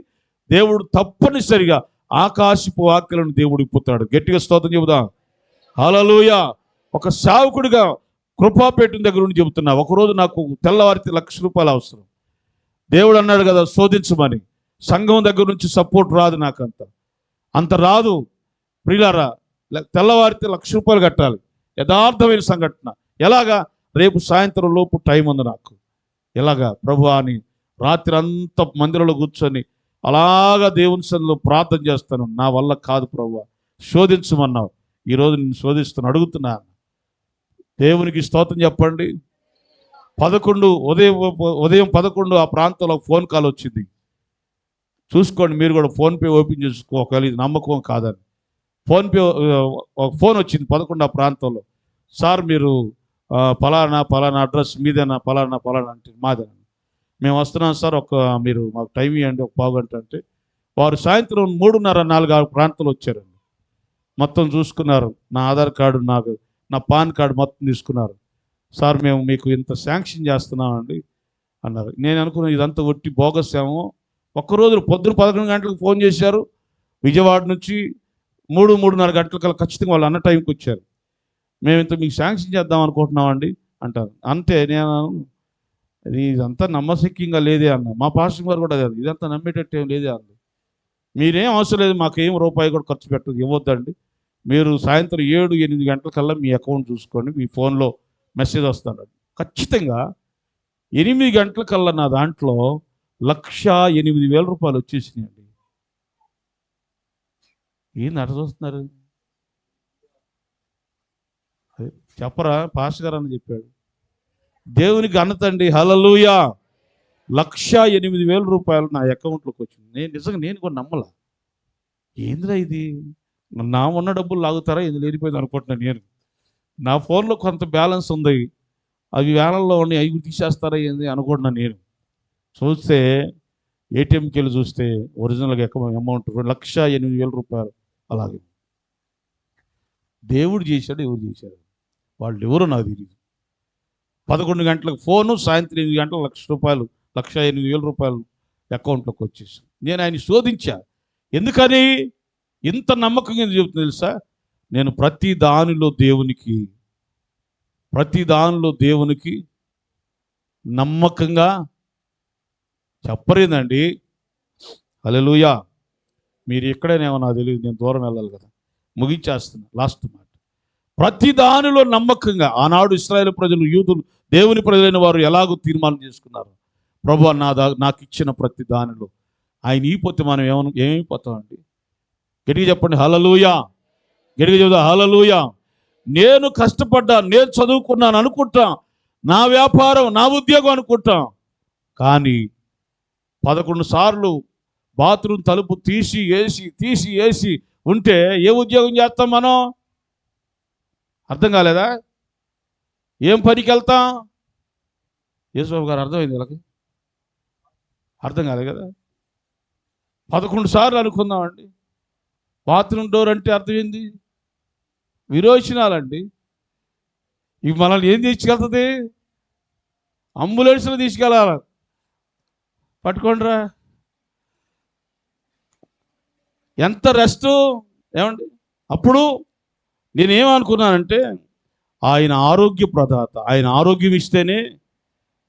దేవుడు తప్పనిసరిగా ఆకాశపు వాక్యలను దేవుడు ఇప్పుతాడు. గట్టిగా స్తోత్రం చెబుదాం. హల్లెలూయా. ఒక సేవకుడిగా కృపాపేట దగ్గర నుండి చెబుతున్నా. ఒకరోజు నాకు తెల్లవారితే 1,00,000 రూపాయలు అవసరం. దేవుడు అన్నాడు కదా శోధించమని. సంఘం దగ్గర నుంచి సపోర్ట్ రాదు, నాకు అంత రాదు. ప్రియులారా, తెల్లవారితే 1,00,000 రూపాయలు కట్టాలి. యథార్థమైన సంఘటన. ఎలాగా? రేపు సాయంత్రం లోపు టైం ఉంది నాకు. ఎలాగా? ప్రభువా అని రాత్రి అంతా మందిరంలో కూర్చొని అలాగా దేవుని సన్నిధిలో ప్రార్థన చేస్తాను. నా వల్ల కాదు ప్రభువా, శోధించమన్నావు. ఈరోజు నేను శోధిస్తాను, అడుగుతున్నాను. దేవునికి స్తోత్రం చెప్పండి. 11 ఉదయం 11 ఆ ప్రాంతంలో ఫోన్ కాల్ వచ్చింది. చూసుకోండి, మీరు కూడా ఫోన్పే ఓపెన్ చేసుకో, ఒకవేళ ఇది నమ్మకం కాదని. ఫోన్ వచ్చింది 11 ఆ ప్రాంతంలో. సార్, మీరు పలానా అడ్రస్ మీదేనా? పలానా అంటే మాదేనా? మేము వస్తున్నాం సార్, మీరు మాకు టైం ఇవ్వండి, ఒక పావుగంట అంటే. వారు సాయంత్రం 3:30-4 ఆ ప్రాంతంలో వచ్చారండి. మొత్తం చూసుకున్నారు. నా ఆధార్ కార్డు, నా పాన్ కార్డు మొత్తం తీసుకున్నారు. సార్, మేము మీకు ఇంత శాంక్షన్ చేస్తున్నామండి అన్నారు. నేను అనుకున్నాను ఇదంతా ఒట్టి బోగస్ ఏమో. ఒక్కరోజు పొద్దున 11 గంటలకు ఫోన్ చేశారు. విజయవాడ నుంచి 3-3:30 గంటలకల్లా ఖచ్చితంగా వాళ్ళు అన్న టైంకి వచ్చారు. మేము ఇంత మీకు శాంక్షన్ చేద్దాం అనుకుంటున్నామండి అంటారు. అంతే. నేను ఇదంతా నమ్మశక్యంగా లేదే అన్న. మా పాస్టర్ గారు కూడా కాదు, ఇదంతా నమ్మేటట్టు ఏం లేదే అంది. మీరేం అవసరం లేదు, మాకేం రూపాయి కూడా ఖర్చు పెట్టదు, ఇవ్వద్దండి. మీరు సాయంత్రం 7-8 గంటలకల్లా మీ అకౌంట్ చూసుకోండి, మీ ఫోన్లో మెసేజ్ వస్తాడు. ఖచ్చితంగా 8 గంటలకల్లా నా దాంట్లో 1,08,000 రూపాయలు వచ్చేసినాయండి. ఏంది అట్లా చూస్తున్నారు? చెప్పరా పాస్టర్ గారు అని చెప్పాడు. దేవునికి ఘనతండి. హల్లెలూయా. 1,08,000 రూపాయలు నా అకౌంట్లోకి వచ్చింది. నేను కూడా నమ్మలా. ఏందిరా ఇది, నా ఉన్న డబ్బులు లాగుతారా, ఇది లేనిపోయింది అనుకుంటున్నాను నేను. నా ఫోన్లో కొంత బ్యాలెన్స్ ఉంది, అవి వేలల్లో ఉన్నాయి, అవి తీసేస్తారా ఏంది అనుకుంటున్నాను నేను. చూస్తే ఏటీఎంకి వెళ్ళి చూస్తే ఒరిజినల్గా అమౌంట్ 1,08,000 రూపాయలు. అలాగే దేవుడు చేశాడు, ఎవరు చేశాడు, వాళ్ళు ఎవరో నాకు తెలియదు. 11 గంటలకు ఫోను, సాయంత్రం 8 గంటలకు 1,00,000 రూపాయలు, 1,08,000 రూపాయలు అకౌంట్లోకి వచ్చేసి. నేను ఆయన శోధించా. ఎందుకని ఇంత నమ్మకంగా చెబుతుంది తెలుసా? నేను ప్రతి దానిలో దేవునికి నమ్మకంగా చెప్పలేదండి. హల్లెలూయా. మీరు ఎక్కడైనా నాకు తెలియదు, నేను దూరం వెళ్ళాలి కదా. ముగించేస్తున్నా, లాస్ట్ మాట. ప్రతి దానిలో నమ్మకంగా. ఆనాడు ఇశ్రాయేలు ప్రజలు, యూదులు, దేవుని ప్రజలైన వారు ఎలాగో తీర్మానం చేసుకున్నారు, ప్రభువా నాకు ఇచ్చిన ప్రతి దానిలో ఆయన ఈపోతే మనం ఏమైపోతామండి? గట్టిగా చెప్పండి హల్లెలూయా. గట్టిగా చెబుదా హల్లెలూయా. నేను కష్టపడ్డా, నేను చదువుకున్నాను అనుకుంటా, నా వ్యాపారం, నా ఉద్యోగం అనుకుంటా, కానీ 11 సార్లు బాత్రూమ్ తలుపు తీసి వేసి ఉంటే ఏ ఉద్యోగం చేస్తాం మనం? అర్థం కాలేదా? ఏం పనికి వెళ్తాం? యేసుబాబు గారు అర్థమైంది వీళ్ళకి? అర్థం కాలేదు కదా. 11 సార్లు అనుకుందామండి. బాత్రూమ్ డోర్ అంటే అర్థమైంది, విరోచనాలండి. ఇవి మనల్ని ఏం తీసుకెళ్తుంది? అంబులెన్స్లో తీసుకెళ్ళాలి. పట్టుకోండిరా. ఎంత రెస్ట్ ఏమండి. అప్పుడు నేనేమనుకున్నానంటే ఆయన ఆరోగ్య ప్రదాత, ఆయన ఆరోగ్యం ఇస్తేనే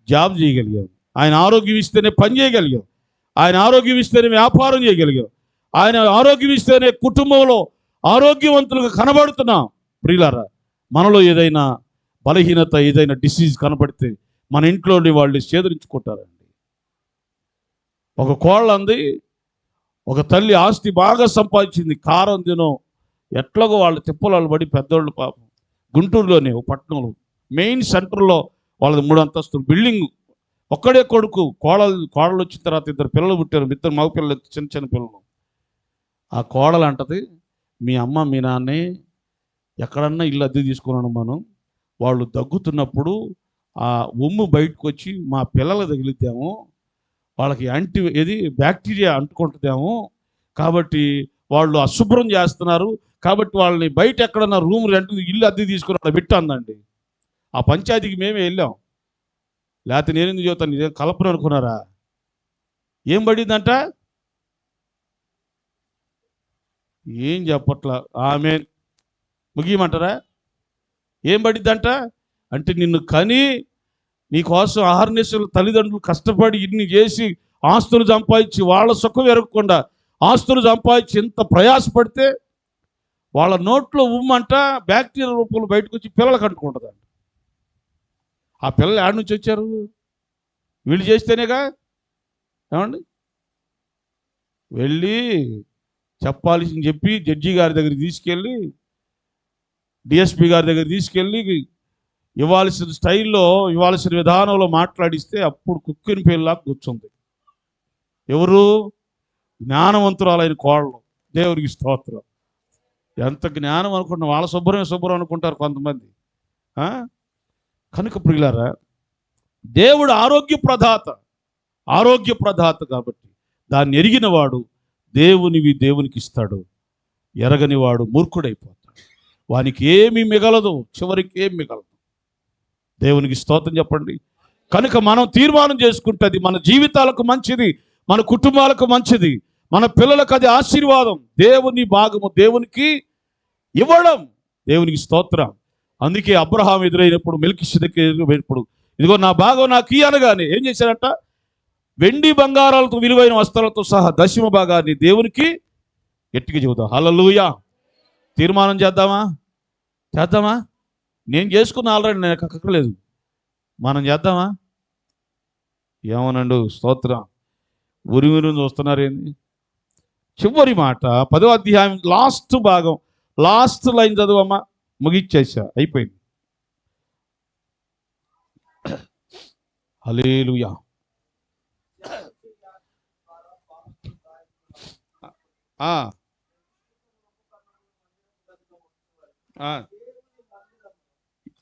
జాబ్ చేయగలిగాం, ఆయన ఆరోగ్యం ఇస్తేనే పని చేయగలిగాం, ఆయన ఆరోగ్యం ఇస్తేనే వ్యాపారం చేయగలిగాం, ఆయన ఆరోగ్యం ఇస్తేనే కుటుంబంలో ఆరోగ్యవంతులుగా కనబడుతున్నాం. ప్రియులారా, మనలో ఏదైనా బలహీనత, ఏదైనా డిసీజ్ కనబడితే మన ఇంట్లోని వాళ్ళు చేదరించుకుంటారండి. ఒక కోళ్ళ అంది, ఒక తల్లి ఆస్తి బాగా సంపాదించింది, కారం దినం ఎట్లాగో వాళ్ళ తిప్పలు పడి పెద్దోళ్ళు పాపం గుంటూరులోనే ఒక పట్టణంలో మెయిన్ సెంటర్లో వాళ్ళది 3 అంతస్తులు బిల్డింగ్, ఒక్కడే కొడుకు. కోడలు వచ్చిన తర్వాత 2 పిల్లలు పుట్టారు, 2 మగ పిల్లలు, చిన్న చిన్న పిల్లలు. ఆ కోడలు అంటది, మీ అమ్మ మీ నాన్నే ఎక్కడన్నా ఇల్లు అద్దె తీసుకున్నాను మనం, వాళ్ళు దగ్గుతున్నప్పుడు ఆ ఉమ్ము బయటకు వచ్చి మా పిల్లలు తగిలిద్దాము, వాళ్ళకి బ్యాక్టీరియా అంటుకుంటుందేమో, కాబట్టి వాళ్ళు అశుభ్రం చేస్తున్నారు, కాబట్టి వాళ్ళని బయట ఎక్కడన్నా రూమ్ రెంట్ ఇల్లు అద్దె తీసుకుని అలా పెట్టందండి. ఆ పంచాయతీకి మేమే వెళ్ళాం. లేకపోతే నేనెందుకు చెబుతాను, ఇదేం కల్పన అనుకున్నారా? ఏం పడిందంట, ఏం చెప్పట్లా, ఆమె ముగియమంటారా? ఏం పడిద్దంట అంటే, నిన్ను కని నీకోసం ఆహర్నిశలు తల్లిదండ్రులు కష్టపడి ఇన్ని చేసి ఆస్తులు సంపాదించి వాళ్ళ సుఖం ఎరగకుండా ఆస్తులు సంపాదించి ఎంత ప్రయాసపడితే వాళ్ళ నోట్లో ఉమ్మంట బ్యాక్టీరియా రూపంలో బయటకు వచ్చి పిల్లలకు అంటుకుంటుందంట. ఆ పిల్లలు ఆడ నుంచి వచ్చారు, వీళ్ళు చేస్తేనేగా. ఏమండి, వెళ్ళి చెప్పాల్సింది చెప్పి జడ్జి గారి దగ్గర తీసుకెళ్ళి, డిఎస్పి గారి దగ్గర తీసుకెళ్ళి ఇవ్వాల్సిన స్టైల్లో, ఇవ్వాల్సిన విధానంలో మాట్లాడిస్తే అప్పుడు కుక్కిన పిల్లలా కూర్చుంది. ఎవరు? జ్ఞానవంతురాలైన కోడలు. దేవునికి స్తోత్రం. ఎంత జ్ఞానం అనుకుంటున్నా, వాళ్ళ శుభ్రం అనుకుంటారు కొంతమంది. కనుక ప్రియులారా, దేవుడు ఆరోగ్య ప్రదాత కాబట్టి దాన్ని ఎరిగినవాడు దేవునికి ఇస్తాడు, ఎరగని వాడు మూర్ఖుడైపోతాడు, వానికి ఏమీ మిగలదు, చివరికి ఏం మిగలదు. దేవునికి స్తోత్రం చెప్పండి. కనుక మనం తీర్మానం చేసుకుంటే అది మన జీవితాలకు మంచిది, మన కుటుంబాలకు మంచిది, మన పిల్లలకు అది ఆశీర్వాదం. దేవుని భాగము దేవునికి ఇవ్వడం, దేవునికి స్తోత్రం. అందుకే అబ్రహాం ఎదురైనప్పుడు, మెల్కీషెదెకు ఎదురైనప్పుడు, ఇదిగో నా భాగం నాకు ఇయ్యి అనగానే ఏం చేశారంట, వెండి బంగారాలతో విలువైన వస్త్రాలతో సహా 10వ భాగాన్ని దేవునికి గట్టిగా చెబుతాం. హల్లెలూయా. తీర్మానం చేద్దామా? నేను చేసుకున్న ఆల్రెడీ, నేను కక్కలేదు, మనం చేద్దామా? ఏమనండు, స్తోత్రం. ఉరిమిరి చూస్తున్నారేంది? చివరి మాట 10వ అధ్యాయం లాస్ట్ భాగం, లాస్ట్ లైన్ చదువమ్మా. ముగిచ్చేసా, అయిపోయింది. హల్లెలూయా.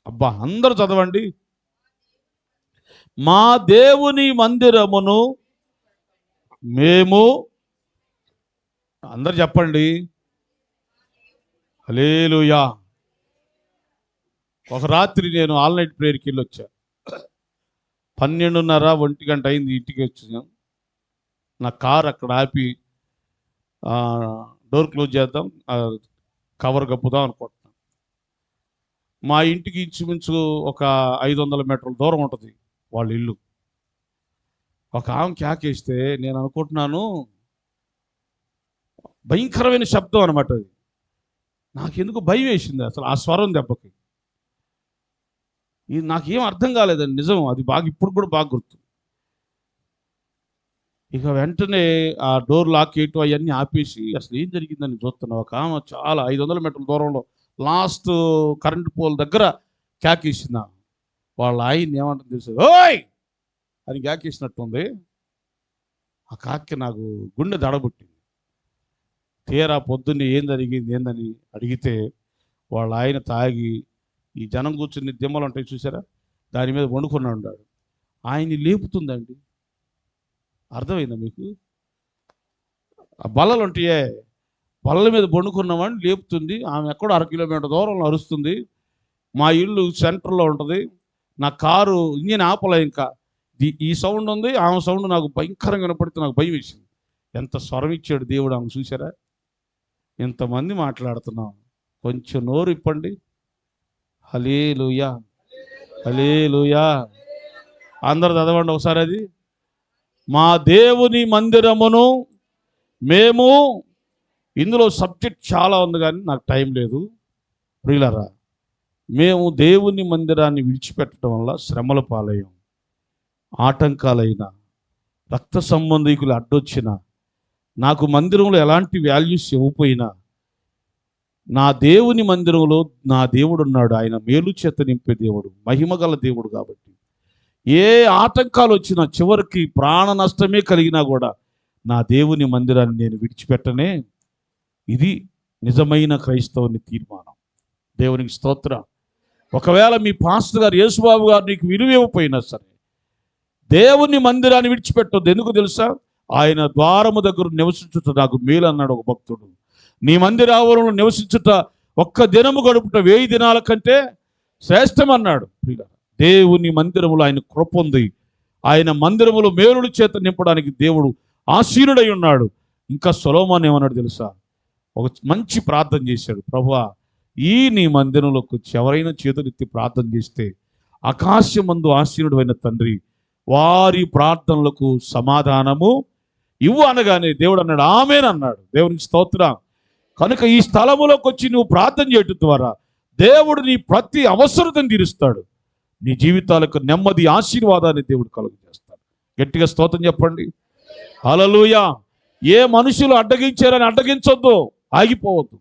అబ్బా, అందరూ చదవండి. మా దేవుని మందిరమును మేము, అందరు చెప్పండి హల్లెలూయా. ఒక రాత్రి నేను ఆల్ నైట్ ప్రేయర్కి వెళ్ళి వచ్చా. 12:30, 1 గంట అయింది ఇంటికి వచ్చాను. నా కార్ అక్కడ ఆపి డోర్ క్లోజ్ చేద్దాం, కవర్ కప్పుదాం అనుకుంటున్నాను. మా ఇంటికి ఇంచుమించు ఒక 500 మీటర్ల దూరం ఉంటుంది వాళ్ళ ఇల్లు. ఒక ఆమె కేకేస్తే నేను అనుకుంటున్నాను, భయంకరమైన శబ్దం అనమాట అది. నాకెందుకు భయం వేసింది అసలు ఆ స్వరం దెబ్బకి. ఇది నాకేం అర్థం కాలేదండి, నిజం. అది ఇప్పుడు కూడా బాగా గుర్తు. ఇక వెంటనే ఆ డోర్ లాక్ చేయటం అవన్నీ ఆపేసి అసలు ఏం జరిగిందని చూస్తున్నాం. ఒక ఆమె చాలా 500 మీటర్ల దూరంలో లాస్ట్ కరెంట్ పోల్ దగ్గర కేకేసిందా. వాళ్ళ ఆయన ఏమంటుంది తెలుసు, ఓయ్ అని కేకేసినట్టుంది. ఆ కాకి నాకు గుండె దడబుట్టింది. తీరా పొద్దున్నే ఏం జరిగింది ఏందని అడిగితే, వాళ్ళ ఆయన తాగి ఈ జనం కూర్చుని దిమ్మలు ఉంటాయి చూసారా, దాని మీద వండుకుని ఉన్నాడు. ఆయన్ని లేపుతుందండి. అర్థమైందా మీకు? ఆ బల్లలు ఉంటాయే, బల్లల మీద వండుకున్నామని లేపుతుంది. ఆమె ఎక్కడో 1/2 కిలోమీటర్ దూరంలో అరుస్తుంది. మా ఇల్లు సెంటర్లో ఉంటుంది. నా కారు ఇంజిన్ ఆపలే, ఇంకా ఈ సౌండ్ ఉంది, ఆమె సౌండ్ నాకు భయంకరంగా వినపడితే నాకు భయం వేసింది. ఎంత స్వరం ఇచ్చాడు దేవుడు ఆమె, చూసారా? ఇంతమంది మాట్లాడుతున్నాం, కొంచెం నోరు ఇప్పండి. హల్లెలూయా, హల్లెలూయా. అందరు చదవండి ఒకసారి అది. మా దేవుని మందిరమును మేము, ఇందులో సబ్జెక్ట్ చాలా ఉంది కానీ నాకు టైం లేదు ప్రియులారా. మేము దేవుని మందిరాన్ని విడిచిపెట్టడం వల్ల శ్రమల పాలయ్యాం. ఆటంకాలైన, రక్త సంబంధికులు అడ్డొచ్చిన, నాకు మందిరంలో ఎలాంటి వాల్యూస్ ఇవ్వకపోయినా నా దేవుని మందిరంలో నా దేవుడు ఉన్నాడు. ఆయన మేలు చేత నింపే దేవుడు, మహిమగల దేవుడు. కాబట్టి ఏ ఆటంకాలు వచ్చినా, చివరికి ప్రాణ నష్టమే కలిగినా కూడా నా దేవుని మందిరాన్ని నేను విడిచిపెట్టనే. ఇది నిజమైన క్రైస్తవుని తీర్మానం. దేవునికి స్తోత్రం. ఒకవేళ మీ పాస్టర్ గారు, యేసుబాబు గారు నీకు విలువ ఇవ్వకపోయినా సరే దేవుని మందిరాన్ని విడిచిపెట్టొద్దు. ఎందుకు తెలుసా? ఆయన ద్వారము దగ్గర నివసించుట నాకు మేలు అన్నాడు ఒక భక్తుడు. నీ మందిరావరణలో నివసించుట ఒక్క దినము గడుపుట 1000 దినాల కంటే శ్రేష్టం అన్నాడు. దేవుని మందిరములో ఆయన కృప ఉంది. ఆయన మందిరములో మేలుల చేత నింపడానికి దేవుడు ఆసీనుడై ఉన్నాడు. ఇంకా సొలొమోను ఏమన్నాడు తెలుసా? ఒక మంచి ప్రార్థన చేశాడు. ప్రభువా, ఈ నీ మందిరంలోకి వచ్చి ఎవరైనా చేతులెత్తి ప్రార్థన చేస్తే ఆకాశమందు ఆసీనుడు అయిన తండ్రి వారి ప్రార్థనలకు సమాధానము ఇవ్వు అనగానే దేవుడు అన్నాడు ఆమేన్ అన్నాడు. దేవునికి స్తోత్రం. కనుక ఈ స్థలములోకి వచ్చి నువ్వు ప్రార్థన చేయడం ద్వారా దేవుడు నీ ప్రతి అవసరతను తీరుస్తాడు. నీ జీవితాలకు నెమ్మది, ఆశీర్వాదాన్ని దేవుడు కలుగు చేస్తాడు. గట్టిగా స్తోత్రం చెప్పండి. హల్లెలూయా. ఏ మనుషులు అడ్డగించారని అడ్డగించొద్దు, ఆగిపోవద్దు.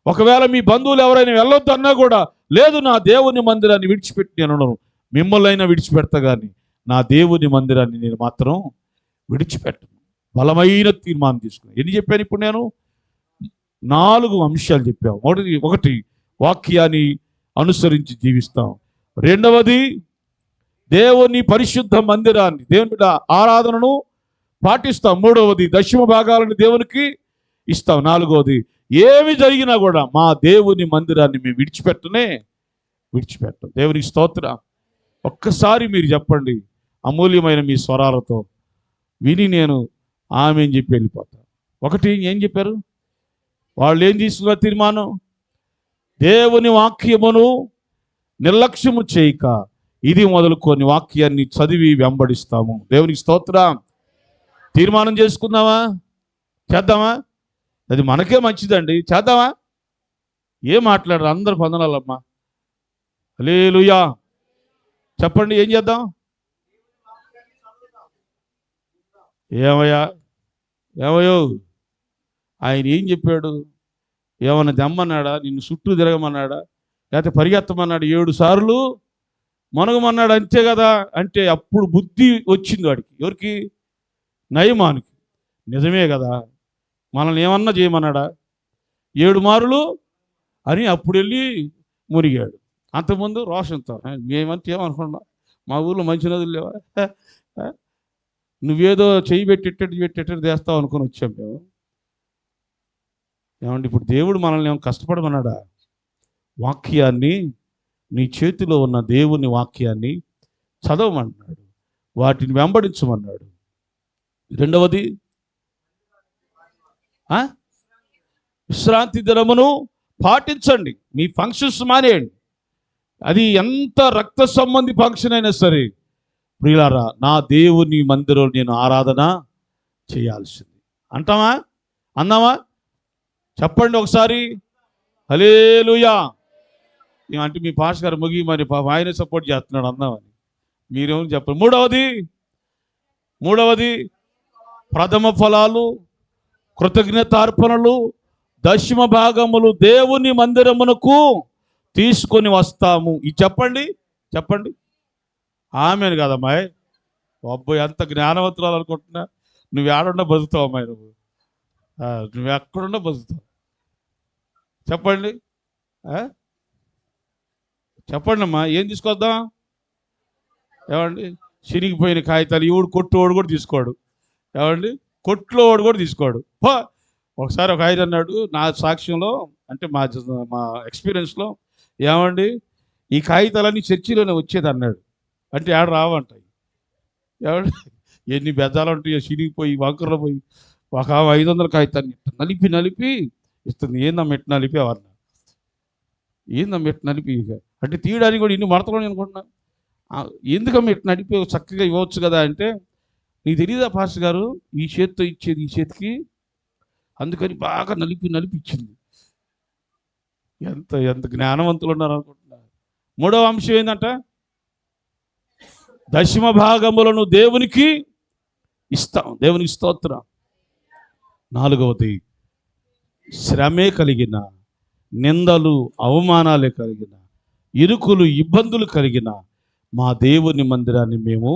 ఒకవేళ మీ బంధువులు ఎవరైనా వెళ్ళొద్దు అన్నా కూడా, లేదు నా దేవుని మందిరాన్ని విడిచిపెట్టి నేను మిమ్మల్ని అయినా విడిచిపెడతా కానీ నా దేవుని మందిరాన్ని నేను మాత్రం విడిచిపెట్టను. బలమైన తీర్మానం తీసుకున్నాను. ఎన్ని చెప్పాను ఇప్పుడు నేను? 4 అంశాలు చెప్పాము. ఒకటి వాక్యాన్ని అనుసరించి జీవిస్తాం. రెండవది దేవుని పరిశుద్ధ మందిరాన్ని, దేవుని బిడ్డ ఆరాధనను పాటిస్తాం. మూడవది దశమ భాగాలను దేవునికి ఇస్తాం. నాలుగవది ఏమి జరిగినా కూడా మా దేవుని మందిరాన్ని మేము విడిచిపెట్టం. దేవునికి స్తోత్రం. ఒక్కసారి మీరు చెప్పండి అమూల్యమైన మీ స్వరాలతో విని నేను ఆమె అని చెప్పి వెళ్ళిపోతాను. ఒకటి ఏం చెప్పారు వాళ్ళు? ఏం తీసుకున్న తీర్మానం? దేవుని వాక్యమును నిర్లక్ష్యము చేయక ఇది మొదలుకొని వాక్యాన్ని చదివి వెంబడిస్తాము. దేవునికి స్తోత్రం. తీర్మానం చేసుకుందామా? చేద్దామా? అది మనకే మంచిదండి. చేద్దామా? ఏం మాట్లాడరు అందరు? పొందనాలమ్మా. హల్లెలూయా. చెప్పండి, ఏం చేద్దాం? ఏమయ్యో ఆయన ఏం చెప్పాడు? ఏమన్నా దమ్మన్నాడా? నిన్ను చుట్టూ తిరగమన్నాడా? లేకపోతే పరిగెత్తమన్నాడు? 7 సార్లు మనగమన్నాడు, అంతే కదా. అంటే అప్పుడు బుద్ధి వచ్చింది వాడికి. ఎవరికి? నయమానికి. నిజమే కదా, మనల్ని ఏమన్నా చేయమన్నాడా? 7 మారులు అని అప్పుడు వెళ్ళి మునిగాడు. అంతకుముందు రోషంతో మేమంతా ఏమనుకున్నా, మా ఊళ్ళో మంచి నదులు లేవా, నువ్వేదో చెయ్యి పెట్టేటట్టు చేస్తావు అనుకుని వచ్చాం మేము. ఏమంటే ఇప్పుడు దేవుడు మనల్ని ఏమో కష్టపడమన్నాడా? వాక్యాన్ని, నీ చేతిలో ఉన్న దేవుని వాక్యాన్ని చదవమన్నాడు, వాటిని వెంబడించమన్నాడు. రెండవది విశ్రాంతి దినమును పాటించండి. మీ ఫంక్షన్స్ మానేయండి. అది ఎంత రక్త సంబంధి ఫంక్షన్ అయినా సరే ప్రియులారా, నా దేవుని మందిరంలో నేను ఆరాధన చేయాల్సింది. అంటామా? అందామా? చెప్పండి ఒకసారి. హల్లెలూయా. అంటే మీ పాస్ గారు ముగిమని పాప ఆయన సపోర్ట్ చేస్తున్నాడు అందామని మీరేమో చెప్పండి. మూడవది ప్రథమ ఫలాలు, కృతజ్ఞతార్పణలు, దశమ భాగములు దేవుని మందిరమునకు తీసుకొని వస్తాము. ఇది చెప్పండి. ఆమెను కదమ్మాయి. అబ్బాయి ఎంత జ్ఞానవంతురాలు అనుకుంటున్నా. నువ్వు ఏడున్నా బతుకుతావు అమ్మాయి. నువ్వు ఎక్కడున్నా బతుకుతావు. చెప్పండి అమ్మా, ఏం తీసుకొద్దాం? ఏమండి, చిరిగిపోయిన కాగితాలు. ఈవుడు కొట్టువాడు కూడా తీసుకోడు. ఏమండి, కొట్లో వాడు కూడా తీసుకోడు. ఒకసారి ఒక ఆయన అన్నాడు నా సాక్ష్యంలో, అంటే మా ఎక్స్పీరియన్స్లో, ఏమండి ఈ కాగితాలన్నీ చర్చిలోనే వచ్చేది అన్నాడు. అంటే ఆడ రావంటాయి. ఏమండి, ఎన్ని బెజ్జాలు ఉంటాయో, చిరిగిపోయి వంకరలో పోయి. ఒక 500 కాగితాన్ని నలిపి ఇస్తుంది. ఏందమ్మ ఎట్టు నలిపేవారు, ఏందమ్మ ఎట్టు నలిపి, అంటే తీయడానికి కూడా ఇన్ని మడతలు అనుకుంటున్నా, ఎందుకమ్మ ఎట్టు నడిపి చక్కగా ఇవ్వచ్చు కదా అంటే, నీకు తెలియదా పాస్టర్ గారు, ఈ చేతితో ఇచ్చేది ఈ చేతికి, అందుకని బాగా నలిపి నలిపి ఇచ్చింది. ఎంత ఎంత జ్ఞానవంతులు ఉన్నారు అనుకుంటున్నారు. మూడవ అంశం ఏంటంట, దశమ భాగములను దేవునికి ఇస్తాం. దేవునికి స్తోత్రం. నాలుగవది, శ్రమే కలిగిన, నిందలు అవమానాలే కలిగిన, ఇరుకులు ఇబ్బందులు కలిగిన మా దేవుని మందిరాన్ని మేము,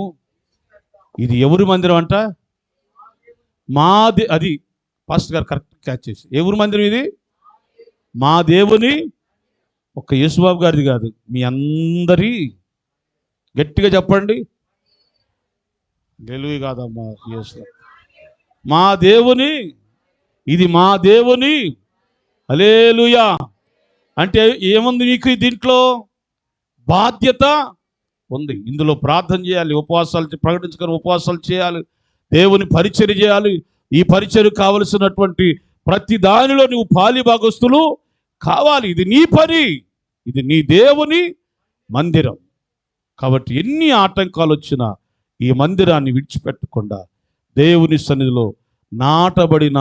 ఇది ఎవరి మందిరం అంట, మాది. అది పాస్టర్ గారు కరెక్ట్ క్యాచ్ చేసి, ఎవరి మందిరం ఇది, మా దేవుని. ఒక్క యేసుబాబు గారిది కాదు, మీ అందరి, గట్టిగా చెప్పండి, గెలువి కాదమ్మా యేసు, మా దేవుని, ఇది మా దేవుని. హల్లెలూయా. అంటే ఏముంది మీకు దీంట్లో, బాధ్యత ఉంది. ఇందులో ప్రార్థన చేయాలి, ఉపవాసాలు ప్రకటించుకొని ఉపవాసాలు చేయాలి, దేవుని పరిచర్య చేయాలి. ఈ పరిచర్య కావలసినటువంటి ప్రతి దానిలో నువ్వు పాలి భాగస్తులు కావాలి. ఇది నీ పని, ఇది నీ దేవుని మందిరం. కాబట్టి ఎన్ని ఆటంకాలు వచ్చినా ఈ మందిరాన్ని విడిచిపెట్టకుండా దేవుని సన్నిధిలో నాటబడిన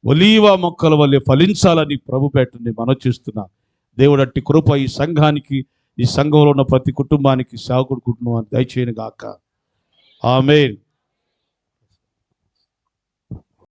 ఒలీవ మొక్కల వల్లే ఫలించాలని ప్రభుపేటని మనం చేస్తున్నా. దేవుడు అట్టి కృప ఈ సంఘానికి, ఈ సంఘంలో ఉన్న ప్రతి కుటుంబానికి, సేవకుడి కుటుంబానికి దయచేయను గాక. ఆమేన్.